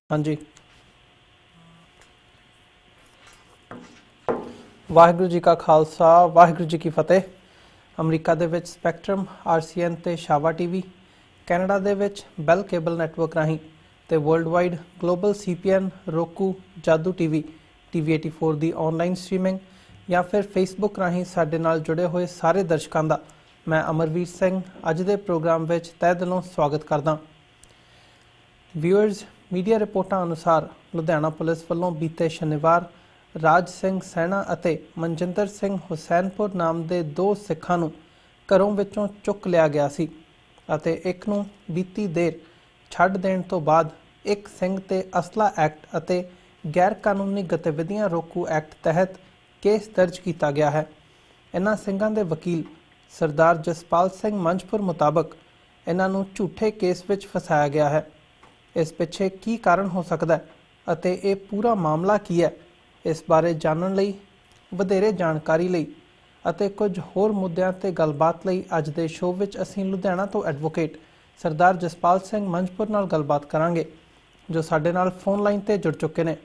हाँ जी, वाहिगुरू जी का खालसा वाहिगुरू जी की फतेह। अमरीका दे विच स्पैक्ट्रम RCN ते शावा TV, कैनेडा दे विच बैल केबल नैटवर्क राहीं ते world wide global CPN roku जादू TV 84 दी ऑनलाइन स्ट्रीमिंग या फिर फेसबुक राहीं साडे नाल जुड़े हुए सारे दर्शकों का मैं अमरवीर सिंह अज दे प्रोग्राम विच तहे दिलों स्वागत करदा। व्यूअर्स, मीडिया रिपोर्टां अनुसार लुधियाना पुलिस वालों बीते शनिवार राज सिंह सैना ਅਤੇ ਮਨਜਿੰਦਰ ਸਿੰਘ ਹੁਸੈਨपुर नाम ਦੇ दो ਸਿੱਖਾਂ ਨੂੰ ਘਰੋਂ ਵਿੱਚੋਂ ਚੁੱਕ ਲਿਆ ਗਿਆ ਸੀ ਅਤੇ ਇੱਕ ਨੂੰ ਬੀਤੀ ਦੇਰ ਛੱਡ ਦੇਣ ਤੋਂ ਬਾਅਦ ਇੱਕ ਸਿੰਘ ਤੇ ਅਸਲਾ ਐਕਟ ਅਤੇ ਗੈਰ ਕਾਨੂੰਨੀ ਗਤੀਵਿਧੀਆਂ ਰੋਕੂ ਐਕਟ ਤਹਿਤ ਕੇਸ ਦਰਜ ਕੀਤਾ ਗਿਆ ਹੈ। ਇਹਨਾਂ ਸਿੰਘਾਂ ਦੇ ਵਕੀਲ ਸਰਦਾਰ ਜਸਪਾਲ ਸਿੰਘ ਮੰਝਪੁਰ ਮੁਤਾਬਕ ਇਹਨਾਂ ਨੂੰ ਝੂਠੇ ਕੇਸ ਵਿੱਚ ਫਸਾਇਆ ਗਿਆ ਹੈ। इस पिछे की कारण हो सकता है अते ये पूरा मामला की है, इस बारे जानने लई वधेरे जानकारी लई अते कुछ होर मुद्दों ते गलबात लई अज दे शो विच असीं लुधियाना तो एडवोकेट सरदार जसपाल सिंह मंझपुर नाल गलबात करांगे जो साडे नाल फोन लाइन ते जुड़ चुके ने।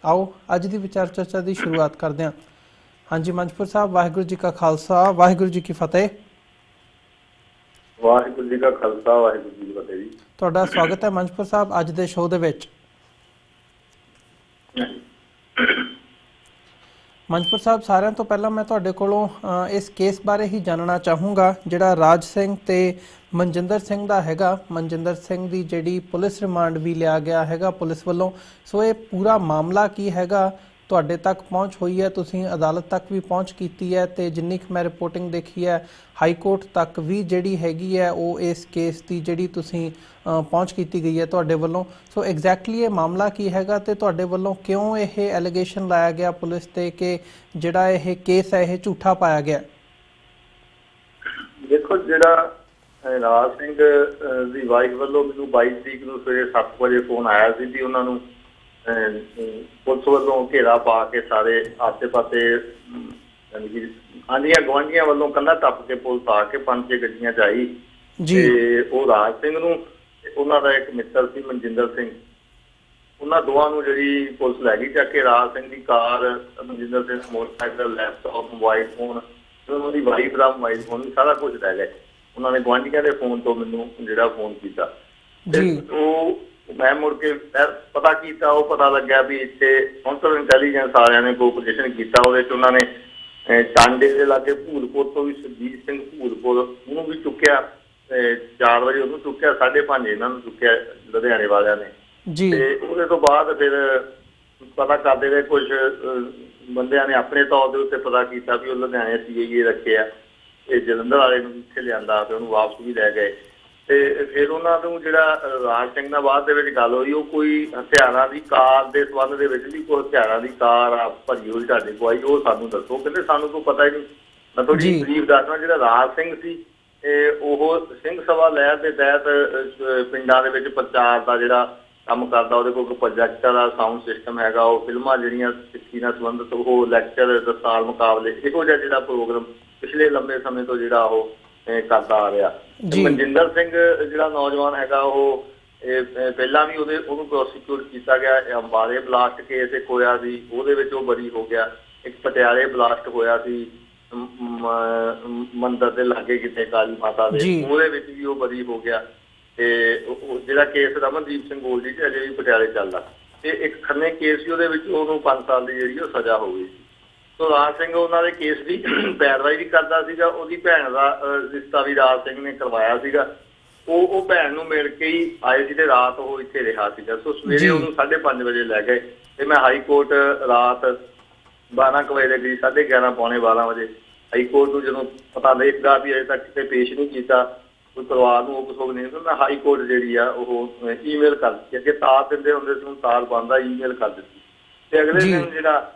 आओ अज दी विचार चर्चा की शुरुआत करदे हां। हाँ जी मंझपुर साहब, वाहिगुरू जी का खालसा वाहिगुरू जी की फतेह। वाहिगुरू जी का खालसा वाहिगुरू जी की फतेह जी। ਤੁਹਾਡਾ ਸਵਾਗਤ ਹੈ ਮੰਝਪੁਰ ਸਾਹਿਬ ਅੱਜ ਦੇ ਸ਼ੋਅ ਦੇ ਵਿੱਚ। ਮੰਝਪੁਰ ਸਾਹਿਬ, ਸਾਰਿਆਂ ਤੋਂ ਪਹਿਲਾਂ ਮੈਂ ਤੁਹਾਡੇ ਕੋਲੋਂ ਇਸ ਕੇਸ ਬਾਰੇ ਹੀ ਜਾਣਨਾ ਚਾਹੂੰਗਾ ਜਿਹੜਾ ਰਾਜ ਸਿੰਘ ਤੇ ਮਨਜਿੰਦਰ ਸਿੰਘ ਦਾ ਹੈਗਾ। ਮਨਜਿੰਦਰ ਸਿੰਘ ਦੀ ਜਿਹੜੀ ਪੁਲਿਸ ਰਿਮਾਂਡ ਵੀ ਲਿਆ ਗਿਆ ਹੈਗਾ ਪੁਲਿਸ ਵੱਲੋਂ, ਸੋ ਇਹ ਪੂਰਾ ਮਾਮਲਾ ਕੀ ਹੈਗਾ, ਤੁਹਾਡੇ ਤੱਕ ਪਹੁੰਚ ਹੋਈ ਹੈ, ਤੁਸੀਂ ਅਦਾਲਤ ਤੱਕ ਵੀ ਪਹੁੰਚ ਕੀਤੀ ਹੈ ਤੇ ਜਿੰਨੀ ਕੁ ਮੈਂ ਰਿਪੋਰਟਿੰਗ ਦੇਖੀ ਹੈ ਹਾਈ ਕੋਰਟ ਤੱਕ ਵੀ ਜਿਹੜੀ ਹੈਗੀ ਹੈ ਉਹ ਇਸ ਕੇਸ ਦੀ ਜਿਹੜੀ ਤੁਸੀਂ ਪਹੁੰਚ ਕੀਤੀ ਗਈ ਹੈ ਤੁਹਾਡੇ ਵੱਲੋਂ। ਸੋ ਐਗਜ਼ੈਕਟਲੀ ਇਹ ਮਾਮਲਾ ਕੀ ਹੈਗਾ ਤੇ ਤੁਹਾਡੇ ਵੱਲੋਂ ਕਿਉਂ ਇਹ ਐਲੀਗੇਸ਼ਨ ਲਾਇਆ ਗਿਆ ਪੁਲਿਸ ਤੇ ਕਿ ਜਿਹੜਾ ਇਹ ਕੇਸ ਹੈ ਇਹ ਝੂਠਾ ਪਾਇਆ ਗਿਆ? ਦੇਖੋ, ਜਿਹੜਾ ਰਾਜ ਸਿੰਘ ਦੀ ਵਾਈਫ ਵੱਲੋਂ ਮੈਨੂੰ 22 ਤਰੀਕ ਨੂੰ ਸਵੇਰੇ 7 ਵਜੇ ਫੋਨ ਆਇਆ ਸੀ ਵੀ ਉਹਨਾਂ ਨੂੰ ਪੁਲਿਸ ਵੱਲੋਂ ਘੇਰਾ ਪਾ ਕੇ ਸਾਰੇ ਆਸੇ ਪਾਸੇ ਆਂਢੀਆਂ ਗੁਆਂਢੀਆਂ ਵੱਲੋਂ ਕੰਧਾਂ ਟੱਪ ਕੇ ਪੁਲਿਸ ਆ ਕੇ 5-6 ਗੱਡੀਆਂ 'ਚ ਆਈ ਤੇ ਉਹ ਰਾਜ ਸਿੰਘ ਨੂੰ ਉਹਨਾਂ ਦਾ ਇੱਕ ਮਿੱਤਰ ਸੀ ਮਨਜਿੰਦਰ ਸਿੰਘ, ਉਹਨਾਂ ਦੋਵਾਂ ਨੂੰ ਜਿਹੜੀ ਪੁਲਿਸ ਲੈ ਗਈ ਚੱਕ ਕੇ। ਰਾਜ ਸਿੰਘ ਦੀ car, Manjinder Singh motorcycle, laptop, mobile phone, ਉਹਨਾਂ ਦੀ ਵਾਈਫ ਦਾ ਮੋਬਾਈਲ ਫੋਨ ਵੀ ਸਾਰਾ ਕੁਝ ਲੈ ਗਏ। ਉਹਨਾਂ ਨੇ ਗੁਆਂਢੀਆਂ ਦੇ ਫੋਨ ਤੋਂ ਮੈਨੂੰ ਜਿਹੜਾ ਫੋਨ ਕੀਤਾ ਉਹ ਮੈਂ ਮੁੜ ਕੇ ਪਤਾ ਕੀਤਾ, ਉਹ ਪਤਾ ਲੱਗਿਆ ਵੀ ਇੱਥੇ ਕਾਊਂਟਰ ਇੰਟੈਲੀਜੈਂਸ ਵਾਲਿਆਂ ਨੇ ਕੋਈ ਪੋਜੀਸ਼ਨ ਕੀਤਾ, ਉਹਦੇ 'ਚ ਉਹਨਾਂ ਨੇ ਟਾਂਡੇ ਦੇ ਲਾਗੇ ਭੂਲਪੁਰ ਤੋਂ ਵੀ ਸੁਰਜੀਤ ਸਿੰਘ ਭੂਲਪੁਰ ਉਹਨੂੰ ਵੀ ਚੁੱਕਿਆ, 4 ਵਜੇ ਉਹਨੂੰ ਚੁੱਕਿਆ, 5:30 ਇਹਨਾਂ ਨੂੰ ਚੁੱਕਿਆ ਲੁਧਿਆਣੇ ਵਾਲਿਆਂ ਨੇ। ਤੇ ਉਹਦੇ ਤੋਂ ਬਾਅਦ ਫਿਰ ਪਤਾ ਕਰਦੇ ਰਹੇ ਕੁਝ ਬੰਦਿਆਂ ਨੇ ਆਪਣੇ ਤੌਰ ਦੇ ਉੱਤੇ ਪਤਾ ਕੀਤਾ ਵੀ ਉਹ ਲੁਧਿਆਣੇ CIA ਰੱਖੇ ਆ, ਇਹ ਜਲੰਧਰ ਵਾਲੇ ਨੂੰ ਇੱਥੇ ਲਿਆਂਦਾ ਤੇ ਉਹਨੂੰ ਵਾਪਸ ਵੀ ਲੈ ਗਏ। ਤੇ ਫਿਰ ਉਹਨਾਂ ਨੂੰ ਜਿਹੜਾ ਰਾਜ ਸਿੰਘ ਨਾਲ ਬਾਅਦ ਦੇ ਵਿੱਚ ਗੱਲ ਹੋਈ, ਉਹ ਕੋਈ ਹਥਿਆਰਾਂ ਦੀ ਕਾਰ ਦੇ ਸੰਬੰਧ ਦੇ ਵਿੱਚ ਵੀ ਕੋਈ ਹਥਿਆਰਾਂ ਦੀ ਕਾਰ ਆ ਭਰੀ ਹੋਈ ਤੁਹਾਡੇ ਕੋਲ ਆਈ, ਉਹ ਸਾਨੂੰ ਦੱਸੋ। ਕਹਿੰਦੇ ਸਾਨੂੰ ਕੋਈ ਪਤਾ ਹੀ ਨਹੀਂ। ਮੈਂ ਤੁਹਾਡੀ ਬਰੀਫ ਦੱਸਣਾ, ਜਿਹੜਾ ਰਾਜ ਸਿੰਘ ਸੀ ਉਹ ਸਿੰਘ ਸਭਾ ਲਹਿਰ ਦੇ ਤਹਿਤ ਪਿੰਡਾਂ ਦੇ ਵਿੱਚ ਪ੍ਰਚਾਰ ਦਾ ਜਿਹੜਾ ਕੰਮ ਕਰਦਾ। ਉਹਦੇ ਕੋਲ ਪ੍ਰੋਜੈਕਟਰ ਦਾ ਸਾਊਂਡ ਸਿਸਟਮ ਹੈਗਾ, ਉਹ ਫਿਲਮਾਂ ਜਿਹੜੀਆਂ ਸਿੱਖੀ ਨਾਲ ਸੰਬੰਧਿਤ ਉਹ ਲੈਕਚਰ, ਦਸਤਾਰ ਮੁਕਾਬਲੇ, ਇਹੋ ਜਿਹਾ ਜਿਹੜਾ ਪ੍ਰੋਗਰਾਮ ਪਿਛਲੇ ਲੰਬੇ ਸਮੇਂ ਤੋਂ ਜਿਹੜਾ ਉਹ ਕਰਦਾ ਆ ਰਿਹਾ। ਮਨਜਿੰਦਰ ਸਿੰਘ ਜਿਹੜਾ ਨੌਜਵਾਨ ਹੈਗਾ ਉਹ ਪਹਿਲਾਂ ਵੀ ਉਹਨੂੰ ਪ੍ਰੋਸੀਕਿਊਟ ਕੀਤਾ ਗਿਆ। ਅੰਬਾਲੇ ਬਲਾਸਟ ਕੇਸ ਇੱਕ ਹੋਇਆ ਸੀ, ਉਹਦੇ ਵਿੱਚ ਉਹ ਬਰੀ ਹੋ ਗਿਆ। ਇੱਕ ਪਟਿਆਲੇ ਬਲਾਸਟ ਹੋਇਆ ਸੀ ਮੰਦਰ ਦੇ ਲਾਗੇ ਕਿਤੇ ਕਾਲੀ ਮਾਤਾ ਦੇ, ਉਹਦੇ ਵਿੱਚ ਵੀ ਉਹ ਬਰੀ ਹੋ ਗਿਆ। ਤੇ ਜਿਹੜਾ ਕੇਸ ਰਮਨਦੀਪ ਸਿੰਘ ਗੋਲਡੀ ਚ ਅਜੇ ਵੀ ਪਟਿਆਲੇ ਚੱਲਦਾ। ਤੇ ਇੱਕ ਖੰਨੇ ਕੇਸ ਸੀ, ਉਹਦੇ ਵਿੱਚ ਉਹਨੂੰ 5 ਸਾਲ ਦੀ ਜਿਹੜੀ ਉਹ ਸਜ਼ਾ ਹੋ ਗਈ ਸੀ। ਸੋ ਰਾਜ ਸਿੰਘ ਉਹਨਾਂ ਦੇ ਕੇਸ ਦੀ ਪੈਰਵਾਈ ਵੀ ਕਰਦਾ ਸੀਗਾ। ਉਹਦੀ ਭੈਣ ਦਾ ਰਿਸ਼ਤਾ ਵੀ ਰਾਜ ਸਿੰਘ ਨੇ ਕਰਵਾਇਆ ਸੀਗਾ। ਉਹ ਭੈਣ ਨੂੰ ਮਿਲ ਕੇ ਹੀ ਆਏ ਸੀ ਤੇ ਰਾਤ ਉਹ ਇੱਥੇ ਰਿਹਾ ਸੀਗਾ। ਸੋ ਸਵੇਰੇ ਉਹਨੂੰ 5:30 ਵਜੇ ਲੈ ਗਏ ਤੇ ਮੈਂ ਹਾਈ ਕੋਰਟ ਰਾਤ 12 ਕੁ ਵਜੇ ਦੇ ਕਰੀਬ 11:30 ਪੌਣੇ 12 ਵਜੇ ਹਾਈ ਕੋਰਟ ਨੂੰ ਜਦੋਂ ਪਤਾ ਲੱਗਦਾ ਵੀ ਅਜੇ ਤੱਕ ਕਿਤੇ ਪੇਸ਼ ਨਹੀਂ ਕੀਤਾ, ਕੋਈ ਪਰਿਵਾਰ ਨੂੰ ਉਹ ਨਹੀਂ, ਮੈਂ ਹਾਈ ਕੋਰਟ ਜਿਹੜੀ ਆ ਉਹ ਈਮੇਲ ਕਰ ਦਿੱਤੀ। ਅੱਗੇ ਤਾਰ ਦਿੰਦੇ ਹੁੰਦੇ ਸੀ, ਹੁਣ ਤਾਰ ਬੰਦ ਆ, ਈਮੇਲ ਕਰ ਦਿੱਤੀ। ਤੇ ਅਗਲੇ ਦਿਨ ਜਿਹੜਾ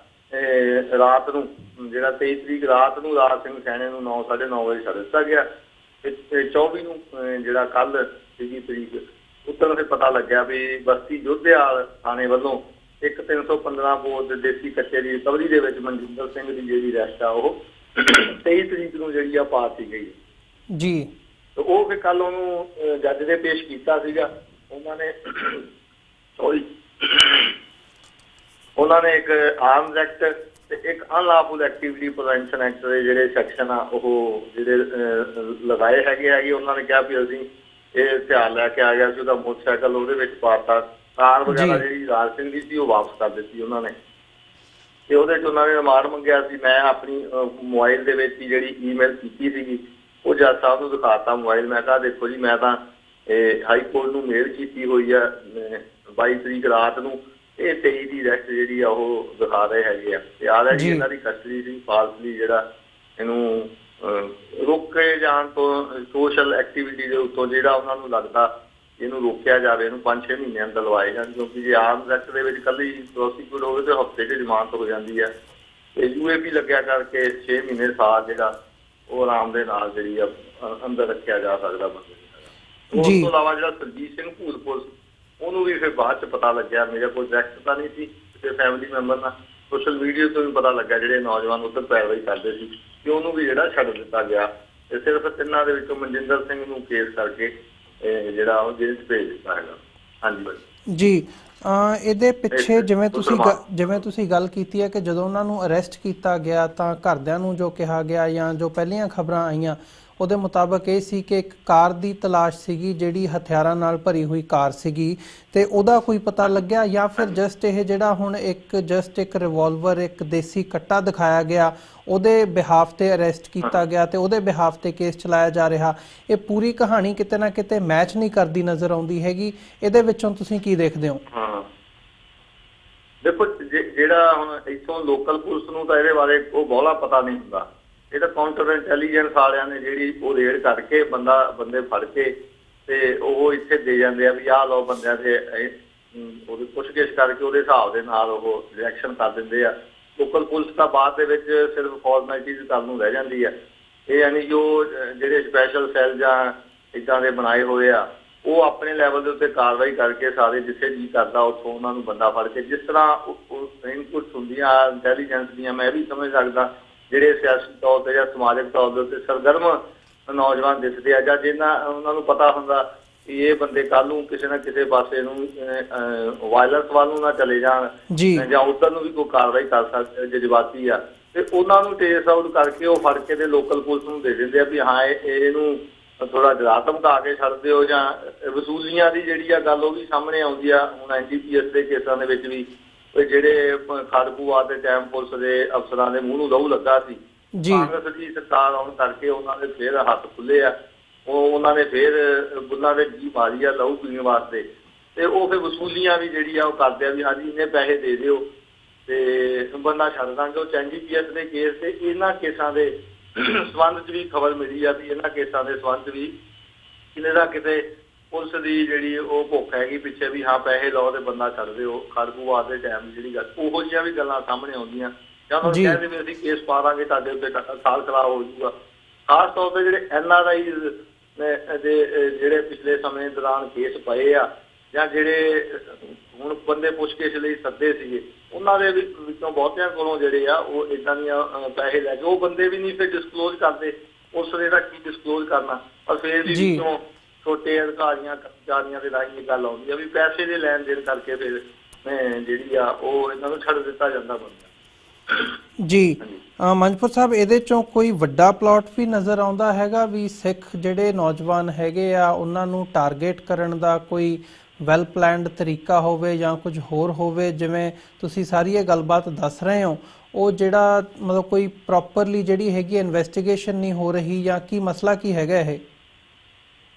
ਰਾਤ ਨੂੰ ਜਿਹੜਾ 23 ਤਰੀਕ ਰਾਤ ਨੂੰ ਰਾਜ ਸਿੰਘ ਸੈਣੇ ਨੂੰ 9-9:30 ਵਜੇ ਛੱਡ ਦਿੱਤਾ ਗਿਆ। ਤੇ 24 ਨੂੰ ਜਿਹੜਾ ਕੱਲ 23 ਤਰੀਕ ਉੱਤਰ ਫਿਰ ਪਤਾ ਲੱਗਿਆ ਵੀ ਬਸਤੀ ਜੋਧੇਵਾਲ ਥਾਣੇ ਵੱਲੋਂ ਇੱਕ 315 ਬੋਰ ਦੇਸੀ ਕੱਚੇ ਦੀ ਰਿਕਵਰੀ ਦੇ ਵਿੱਚ ਮਨਜਿੰਦਰ ਸਿੰਘ ਦੀ ਜਿਹੜੀ ਅਰੈਸਟ ਆ ਉਹ 23 ਤਰੀਕ ਨੂੰ ਜਿਹੜੀ ਆ ਪਾਤੀ ਗਈ ਜੀ। ਤੇ ਉਹ ਫਿਰ ਕੱਲ ਉਹਨੂੰ ਜੱਜ ਦੇ ਪੇਸ਼ ਕੀਤਾ ਸੀਗਾ। ਉਹਨਾਂ ਨੇ ਇੱਕ ਆਰਮਜ਼ ਐਕਟ ਤੇ ਇੱਕ ਅਨਲਾਫੁਲ ਐਕਟੀਵਿਟੀ ਪ੍ਰੀਵੈਂਸ਼ਨ ਐਕਟ ਦੇ ਜਿਹੜੇ ਸੈਕਸ਼ਨ ਆ ਉਹ ਜਿਹੜੇ ਲਗਾਏ ਹੈਗੇ ਉਹਨਾਂ ਨੇ ਕਿਹਾ ਵੀ ਅਸੀਂ ਇਹ ਧਿਆਨ ਲੈ ਕੇ ਆ ਗਿਆ ਸੀ। ਉਹਦਾ ਮੋਟਰਸਾਈਕਲ ਉਹਦੇ ਵਿੱਚ ਪਾਤਾ, ਕਾਰ ਵਗੈਰਾ ਜਿਹੜੀ ਰਾਜ ਸਿੰਘ ਦੀ ਸੀ ਉਹ ਵਾਪਸ ਕਰ ਦਿੱਤੀ ਉਹਨਾਂ ਨੇ। ਤੇ ਉਹਦੇ 'ਚ ਉਹਨਾਂ ਨੇ ਰਿਮਾਂਡ ਮੰਗਿਆ ਸੀ। ਮੈਂ ਆਪਣੀ ਮੋਬਾਈਲ ਦੇ ਵਿੱਚ ਹੀ ਜਿਹੜੀ ਈਮੇਲ ਕੀਤੀ ਸੀਗੀ ਉਹ ਜੱਜ ਸਾਹਿਬ ਨੂੰ ਦਿਖਾਤਾ ਮੋਬਾਈਲ। ਮੈਂ ਕਿਹਾ ਦੇਖੋ ਜੀ ਮੈਂ ਤਾਂ ਹਾਈ ਕੋਰਟ ਨੂੰ ਮੇਲ ਕੀਤੀ ਹੋਈ ਆ 22 ਤਰੀਕ ਰਾਤ ਨੂੰ, ਇਹ 23 ਦੀ ਅਰੈਸਟ ਜਿਹੜੀ ਆ ਉਹ ਦਿਖਾ ਰਹੇ ਹੈਗੇ ਆ। ਤੇ ਆ ਰਿਹਾ ਜੀ ਇਹਨਾਂ ਦੀ ਕਸਟਡੀ ਸੀ ਫਾਲਸਲੀ ਜਿਹੜਾ ਇਹਨੂੰ ਰੋਕੇ ਜਾਣ ਤੋਂ ਸੋਸ਼ਲ ਐਕਟੀਵਿਟੀ ਦੇ ਉੱਤੋਂ ਜਿਹੜਾ ਉਹਨਾਂ ਨੂੰ ਲੱਗਦਾ ਇਹਨੂੰ ਰੋਕਿਆ ਜਾਵੇ, ਇਹਨੂੰ 5-6 ਮਹੀਨਿਆਂ ਅੰਦਰ ਲਵਾਏ ਜਾਣ। ਕਿਉਂਕਿ ਜੇ ਆਰਮਜ਼ ਐਕਟ ਦੇ ਵਿੱਚ ਇਕੱਲੀ ਪ੍ਰੋਸੀਕਿਊਟ ਹੋਵੇ ਤੇ ਹਫ਼ਤੇ 'ਚ ਜ਼ਮਾਨਤ ਹੋ ਜਾਂਦੀ ਹੈ। ਤੇ UAP ਲੱਗਿਆ ਕਰਕੇ 6 ਮਹੀਨੇ ਸਾਲ ਜਿਹੜਾ ਉਹ ਆਰਾਮ ਦੇ ਨਾਲ ਜਿਹੜੀ ਆ ਅੰਦਰ ਰੱਖਿਆ ਜਾ ਸਕਦਾ ਬੰਦੇ ਨੂੰ। ਉਸ ਤੋਂ ਇਲਾਵਾ ਜਿਹੜਾ ਸਰਜੀਤ ਸਿੰਘ ਭੂਲਪੁਰ ਉਹਨੂੰ ਵੀ ਫਿਰ ਬਾਅਦ 'ਚ ਪਤਾ ਲੱਗਿਆ, ਮੇਰੇ ਕੋਲ ਡਾਇਰੈਕਟ ਤਾਂ ਨਹੀਂ ਸੀ, ਕਿਸੇ ਫੈਮਿਲੀ ਮੈਂਬਰ ਨਾਲ ਸੋਸ਼ਲ ਮੀਡੀਆ ਤੋਂ ਵੀ ਪਤਾ ਲੱਗਾ ਜਿਹੜੇ ਨੌਜਵਾਨ ਉੱਧਰ ਪੈਰਵਾਈ ਕਰਦੇ ਸੀ ਕਿ ਉਹਨੂੰ ਵੀ ਜਿਹੜਾ ਛੱਡ ਦਿੱਤਾ ਗਿਆ। ਤੇ ਸਿਰਫ ਤਿੰਨਾਂ ਦੇ ਵਿੱਚੋਂ ਮਨਜਿੰਦਰ ਸਿੰਘ ਨੂੰ ਕੇਸ ਕਰਕੇ ਜਿਹੜਾ ਉਹ ਜੇਲ੍ਹ 'ਚ ਭੇਜ ਦਿੱਤਾ ਹੈਗਾ। ਹਾਂਜੀ ਬਾਈ ਜੀ। ਇਹਦੇ ਪਿੱਛੇ ਜਿਵੇਂ ਤੁਸੀਂ ਗੱਲ ਕੀਤੀ ਹੈ ਕਿ ਜਦੋਂ ਉਹਨਾਂ ਨੂੰ ਅਰੈਸਟ ਕੀਤਾ ਗਿਆ ਤਾਂ ਘਰਦਿਆਂ ਨੂੰ ਜੋ ਕਿਹਾ ਗਿਆ ਜਾਂ ਜੋ ਪਹਿਲੀਆਂ ਖਬਰਾਂ ਆਈਆਂ ਉਹਦੇ ਮੁਤਾਬਕ ਇਹ ਸੀ ਕਿ ਇੱਕ ਕਾਰ ਦੀ ਤਲਾਸ਼ ਸੀਗੀ ਜਿਹੜੀ ਹਥਿਆਰਾਂ ਨਾਲ ਭਰੀ ਹੋਈ ਕਾਰ ਸੀਗੀ, ਤੇ ਉਹਦਾ ਕੋਈ ਪਤਾ ਲੱਗਿਆ ਜਾਂ ਫਿਰ ਜਸਟ ਇਹ ਜਿਹੜਾ ਹੁਣ ਇੱਕ ਰਿਵਾਲਵਰ ਇੱਕ ਦੇਸੀ ਕੱਟਾ ਦਿਖਾਇਆ ਗਿਆ ਉਹਦੇ ਬਿਹਾਫ ਤੇ ਅਰੈਸਟ ਕੀਤਾ ਗਿਆ ਤੇ ਉਹਦੇ ਬਿਹਾਫ ਤੇ ਕੇਸ ਚਲਾਇਆ ਜਾ ਰਿਹਾ। ਇਹ ਪੂਰੀ ਕਹਾਣੀ ਕਿਤੇ ਨਾ ਕਿਤੇ ਮੈਚ ਨਹੀਂ ਕਰਦੀ ਨਜ਼ਰ ਆਉਂਦੀ ਹੈਗੀ। ਇਹਦੇ ਵਿੱਚੋਂ ਤੁਸੀਂ ਕੀ ਦੇਖਦੇ ਹੋ? ਦੇਖੋ ਜਿਹੜਾ ਹੁਣ ਇੱਥੋਂ ਲੋਕਲ ਪੁਲਿਸ ਨੂੰ ਤਾਂ ਇਹਦੇ ਬਾਰੇ ਉਹ ਬਹੁਤਾ ਪਤਾ ਨਹੀਂ ਹੁੰਦਾ। ਇਹ ਤਾਂ ਕਾਊਂਟਰ ਇੰਟੈਲੀਜੈਂਸ ਵਾਲਿਆਂ ਨੇ ਜਿਹੜੀ ਉਹ ਰੇਡ ਕਰਕੇ ਬੰਦੇ ਫੜ ਕੇ ਤੇ ਉਹ ਇੱਥੇ ਦੇ ਜਾਂਦੇ ਆ ਵੀ ਆਹ ਲਓ ਬੰਦਿਆਂ ਦੇ ਉਹਦੀ ਪੁੱਛਗਿੱਛ ਕਰਕੇ ਉਹਦੇ ਹਿਸਾਬ ਦੇ ਨਾਲ ਉਹ ਰਿਐਕਸ਼ਨ ਕਰ ਦਿੰਦੇ ਆ। ਲੋਕਲ ਪੁਲਿਸ ਤਾਂ ਬਾਅਦ ਦੇ ਵਿੱਚ ਸਿਰਫ ਫਾਰਮੈਲਿਟੀਜ਼ ਕਰਨ ਨੂੰ ਰਹਿ ਜਾਂਦੀ ਹੈ। ਇਹ ਯਾਨੀ ਜੋ ਜਿਹੜੇ ਸਪੈਸ਼ਲ ਸੈੱਲ ਜਾਂ ਇੱਦਾਂ ਦੇ ਬਣਾਏ ਹੋਏ ਆ ਉਹ ਆਪਣੇ ਲੈਵਲ ਦੇ ਉੱਤੇ ਕਾਰਵਾਈ ਕਰਕੇ ਸਾਰੇ ਜਿੱਥੇ ਜੀ ਕਰਦਾ ਉੱਥੋਂ ਉਹਨਾਂ ਨੂੰ ਬੰਦਾ ਫੜ ਕੇ, ਜਿਸ ਤਰ੍ਹਾਂ ਇਨਪੁਟਸ ਹੁੰਦੀਆਂ ਇੰਟੈਲੀਜੈਂਸ ਦੀਆਂ, ਮੈਂ ਵੀ ਸਮਝ ਸਕਦਾ ਜਿਹੜੇ ਸਿਆਸੀ ਤੌਰ ਤੇ ਜਾਂ ਸਮਾਜਿਕ ਤੌਰ ਦੇ ਉੱਤੇ ਸਰਗਰਮ ਨੌਜਵਾਨ ਦਿਸਦੇ ਆ ਜਾਂ ਜਿਹਨਾਂ ਉਹਨਾਂ ਨੂੰ ਪਤਾ ਹੁੰਦਾ ਕਿ ਇਹ ਬੰਦੇ ਕੱਲ੍ਹ ਨੂੰ ਕਿਸੇ ਨਾ ਕਿਸੇ ਪਾਸੇ ਨੂੰ ਵਾਇਲੈਂਸ ਵੱਲ ਨੂੰ ਨਾ ਚਲੇ ਜਾਣ ਜਾਂ ਉੱਧਰ ਨੂੰ ਵੀ ਕੋਈ ਕਾਰਵਾਈ ਕਰ ਸਕਦੇ ਜਜ਼ਬਾਤੀ ਆ, ਤੇ ਉਹਨਾਂ ਨੂੰ ਟੇਸ ਆਊਟ ਕਰਕੇ ਉਹ ਫੜ ਕੇ ਤੇ ਲੋਕਲ ਪੁਲਿਸ ਨੂੰ ਦੇ ਦਿੰਦੇ ਆ ਵੀ ਹਾਂ ਇਹਨੂੰ ਥੋੜਾ ਡਰਾ ਧਮਕਾ ਕੇ ਛੱਡ ਦਿਓ। ਜਾਂ ਵਸੂਲੀਆਂ ਦੀ ਜਿਹੜੀ ਆ ਗੱਲ ਉਹ ਵੀ ਸਾਹਮਣੇ ਆਉਂਦੀ ਆ। ਹੁਣ NDPS ਦੇ ਕੇਸਾਂ ਦੇ ਵਿੱਚ ਵੀ ਜਿਹੜੇ ਖੜਗੂਵਾਲ ਦੇ ਟਾਈਮ ਪੁਲਿਸ ਦੇ ਅਫਸਰਾਂ ਦੇ ਮੂੰਹ ਨੂੰ ਲਹੂ ਲੱਗਾ ਸੀ, ਕਾਂਗਰਸ ਦੀ ਸਰਕਾਰ ਆਉਣ ਕਰਕੇ ਉਹਨਾਂ ਦੇ ਫੇਰ ਹੱਥ ਖੁੱਲੇ ਆ। ਉਹਨਾਂ ਨੇ ਫੇਰ ਬੁੱਲਾਂ ਦੇ ਜੀ ਮਾਰੀ ਆ ਲਹੂ ਪੀਣ ਵਾਸਤੇ, ਤੇ ਉਹ ਫਿਰ ਵਸੂਲੀਆਂ ਵੀ ਜਿਹੜੀ ਆ ਉਹ ਕਰਦੇ ਆ ਵੀ ਹਾਂਜੀ ਇੰਨੇ ਪੈਸੇ ਦੇ ਦਿਓ ਤੇ ਬੰਦਾ ਛੱਡ ਦਾਂਗੇ। ਉਹ NDPS ਦੇ ਕੇਸ ਤੇ ਇਹਨਾਂ ਕੇਸਾਂ ਦੇ ਸੰਬੰਧ 'ਚ ਵੀ ਖਬਰ ਮਿਲੀ ਆ ਵੀ ਇਹਨਾਂ ਕੇਸਾਂ ਦੇ ਸੰਬੰਧ ਵੀ ਕਿਤੇ ਨਾ ਕਿਤੇ ਪੁਲਿਸ ਦੀ ਜਿਹੜੀ ਉਹ ਭੁੱਖ ਹੈਗੀ ਪਿੱਛੇ ਵੀ ਹਾਂ ਪੈਸੇ ਲਓ ਤੇ ਬੰਦਾ ਛੱਡ ਦਿਓ। ਖੜਗੂਵਾਲ ਦੇ ਟਾਈਮ ਦੀ ਜਿਹੜੀ ਗੱਲ ਉਹੋ ਜਿਹੀਆਂ ਵੀ ਗੱਲਾਂ ਸਾਹਮਣੇ ਆਉਂਦੀਆਂ ਜਾਂ ਉਹਨਾਂ ਨੂੰ ਕਹਿੰਦੇ ਵੀ ਅਸੀਂ ਕੇਸ ਪਾ ਦਾਂਗੇ ਤੁਹਾਡੇ ਉੱਤੇ ਸਾਲ ਖਰਾਬ ਹੋ ਜਾਊਗਾ। ਖਾਸ ਤੌਰ ਤੇ ਜਿਹੜੇ NRI ਦੇ ਜਿਹੜੇ ਪਿਛਲੇ ਸਮੇਂ ਦੌਰਾਨ ਕੇਸ ਪਏ ਆ ਜਾਂ ਜਿਹੜੇ ਹੁਣ ਬੰਦੇ ਪੁੱਛਗਿੱਛ ਲਈ ਸੱਦੇ ਸੀਗੇ ਉਹਨਾਂ ਦੇ ਵਿੱਚੋਂ ਬਹੁਤਿਆਂ ਕੋਲੋਂ ਜਿਹੜੇ ਆ ਉਹ ਇੱਦਾਂ ਦੀਆਂ ਪੈਸੇ ਲੈ ਕੇ ਉਹ ਬੰਦੇ ਵੀ ਨਹੀਂ ਫਿਰ ਡਿਸਕਲੋਜ਼ ਕਰਦੇ। ਉਸ ਵੇਲੇ ਦਾ ਕੀ ਡਿਸਕਲੋਜ਼ ਕਰਨਾ, ਪਰ ਫਿਰ ਵੀ ਵਿੱਚੋਂ ਛੋਟੇ ਅਧਿਕਾਰੀਆਂ ਕਰਮਚਾਰੀਆਂ ਦੇ ਰਾਹੀਂ ਇਹ ਗੱਲ ਆਉਂਦੀ ਆ ਵੀ ਪੈਸੇ ਦੇ ਲੈਣ ਦੇਣ ਕਰਕੇ ਫਿਰ ਜਿਹੜੀ ਆ ਉਹ ਇਹਨਾਂ ਨੂੰ ਛੱਡ ਦਿੱਤਾ ਜਾਂਦਾ ਬੰਦਾ। ਜੀ ਮੰਜਪੁਰ ਸਾਹਿਬ, ਇਹਦੇ ਚੋਂ ਕੋਈ ਵੱਡਾ ਪਲਾਟ ਵੀ ਨਜ਼ਰ ਆਉਂਦਾ ਹੈਗਾ ਵੀ ਸਿੱਖ ਜਿਹੜੇ ਨੌਜਵਾਨ ਹੈਗੇ ਆ ਉਹਨਾਂ ਨੂੰ ਟਾਰਗੇਟ ਕਰਨ ਦਾ ਕੋਈ ਵੈਲ ਪਲੈਨਡ ਤਰੀਕਾ ਹੋਵੇ ਜਾਂ ਕੁਝ ਹੋਰ ਹੋਵੇ? ਜਿਵੇਂ ਤੁਸੀਂ ਸਾਰੀ ਇਹ ਗੱਲਬਾਤ ਦੱਸ ਰਹੇ ਹੋ ਉਹ ਜਿਹੜਾ ਮਤਲਬ ਕੋਈ ਪ੍ਰੋਪਰਲੀ ਜਿਹੜੀ ਹੈਗੀ ਇਨਵੈਸਟੀਗੇਸ਼ਨ ਨਹੀਂ ਹੋ ਰਹੀ ਜਾਂ ਕੀ ਮਸਲਾ ਕੀ ਹੈਗਾ ਇਹ?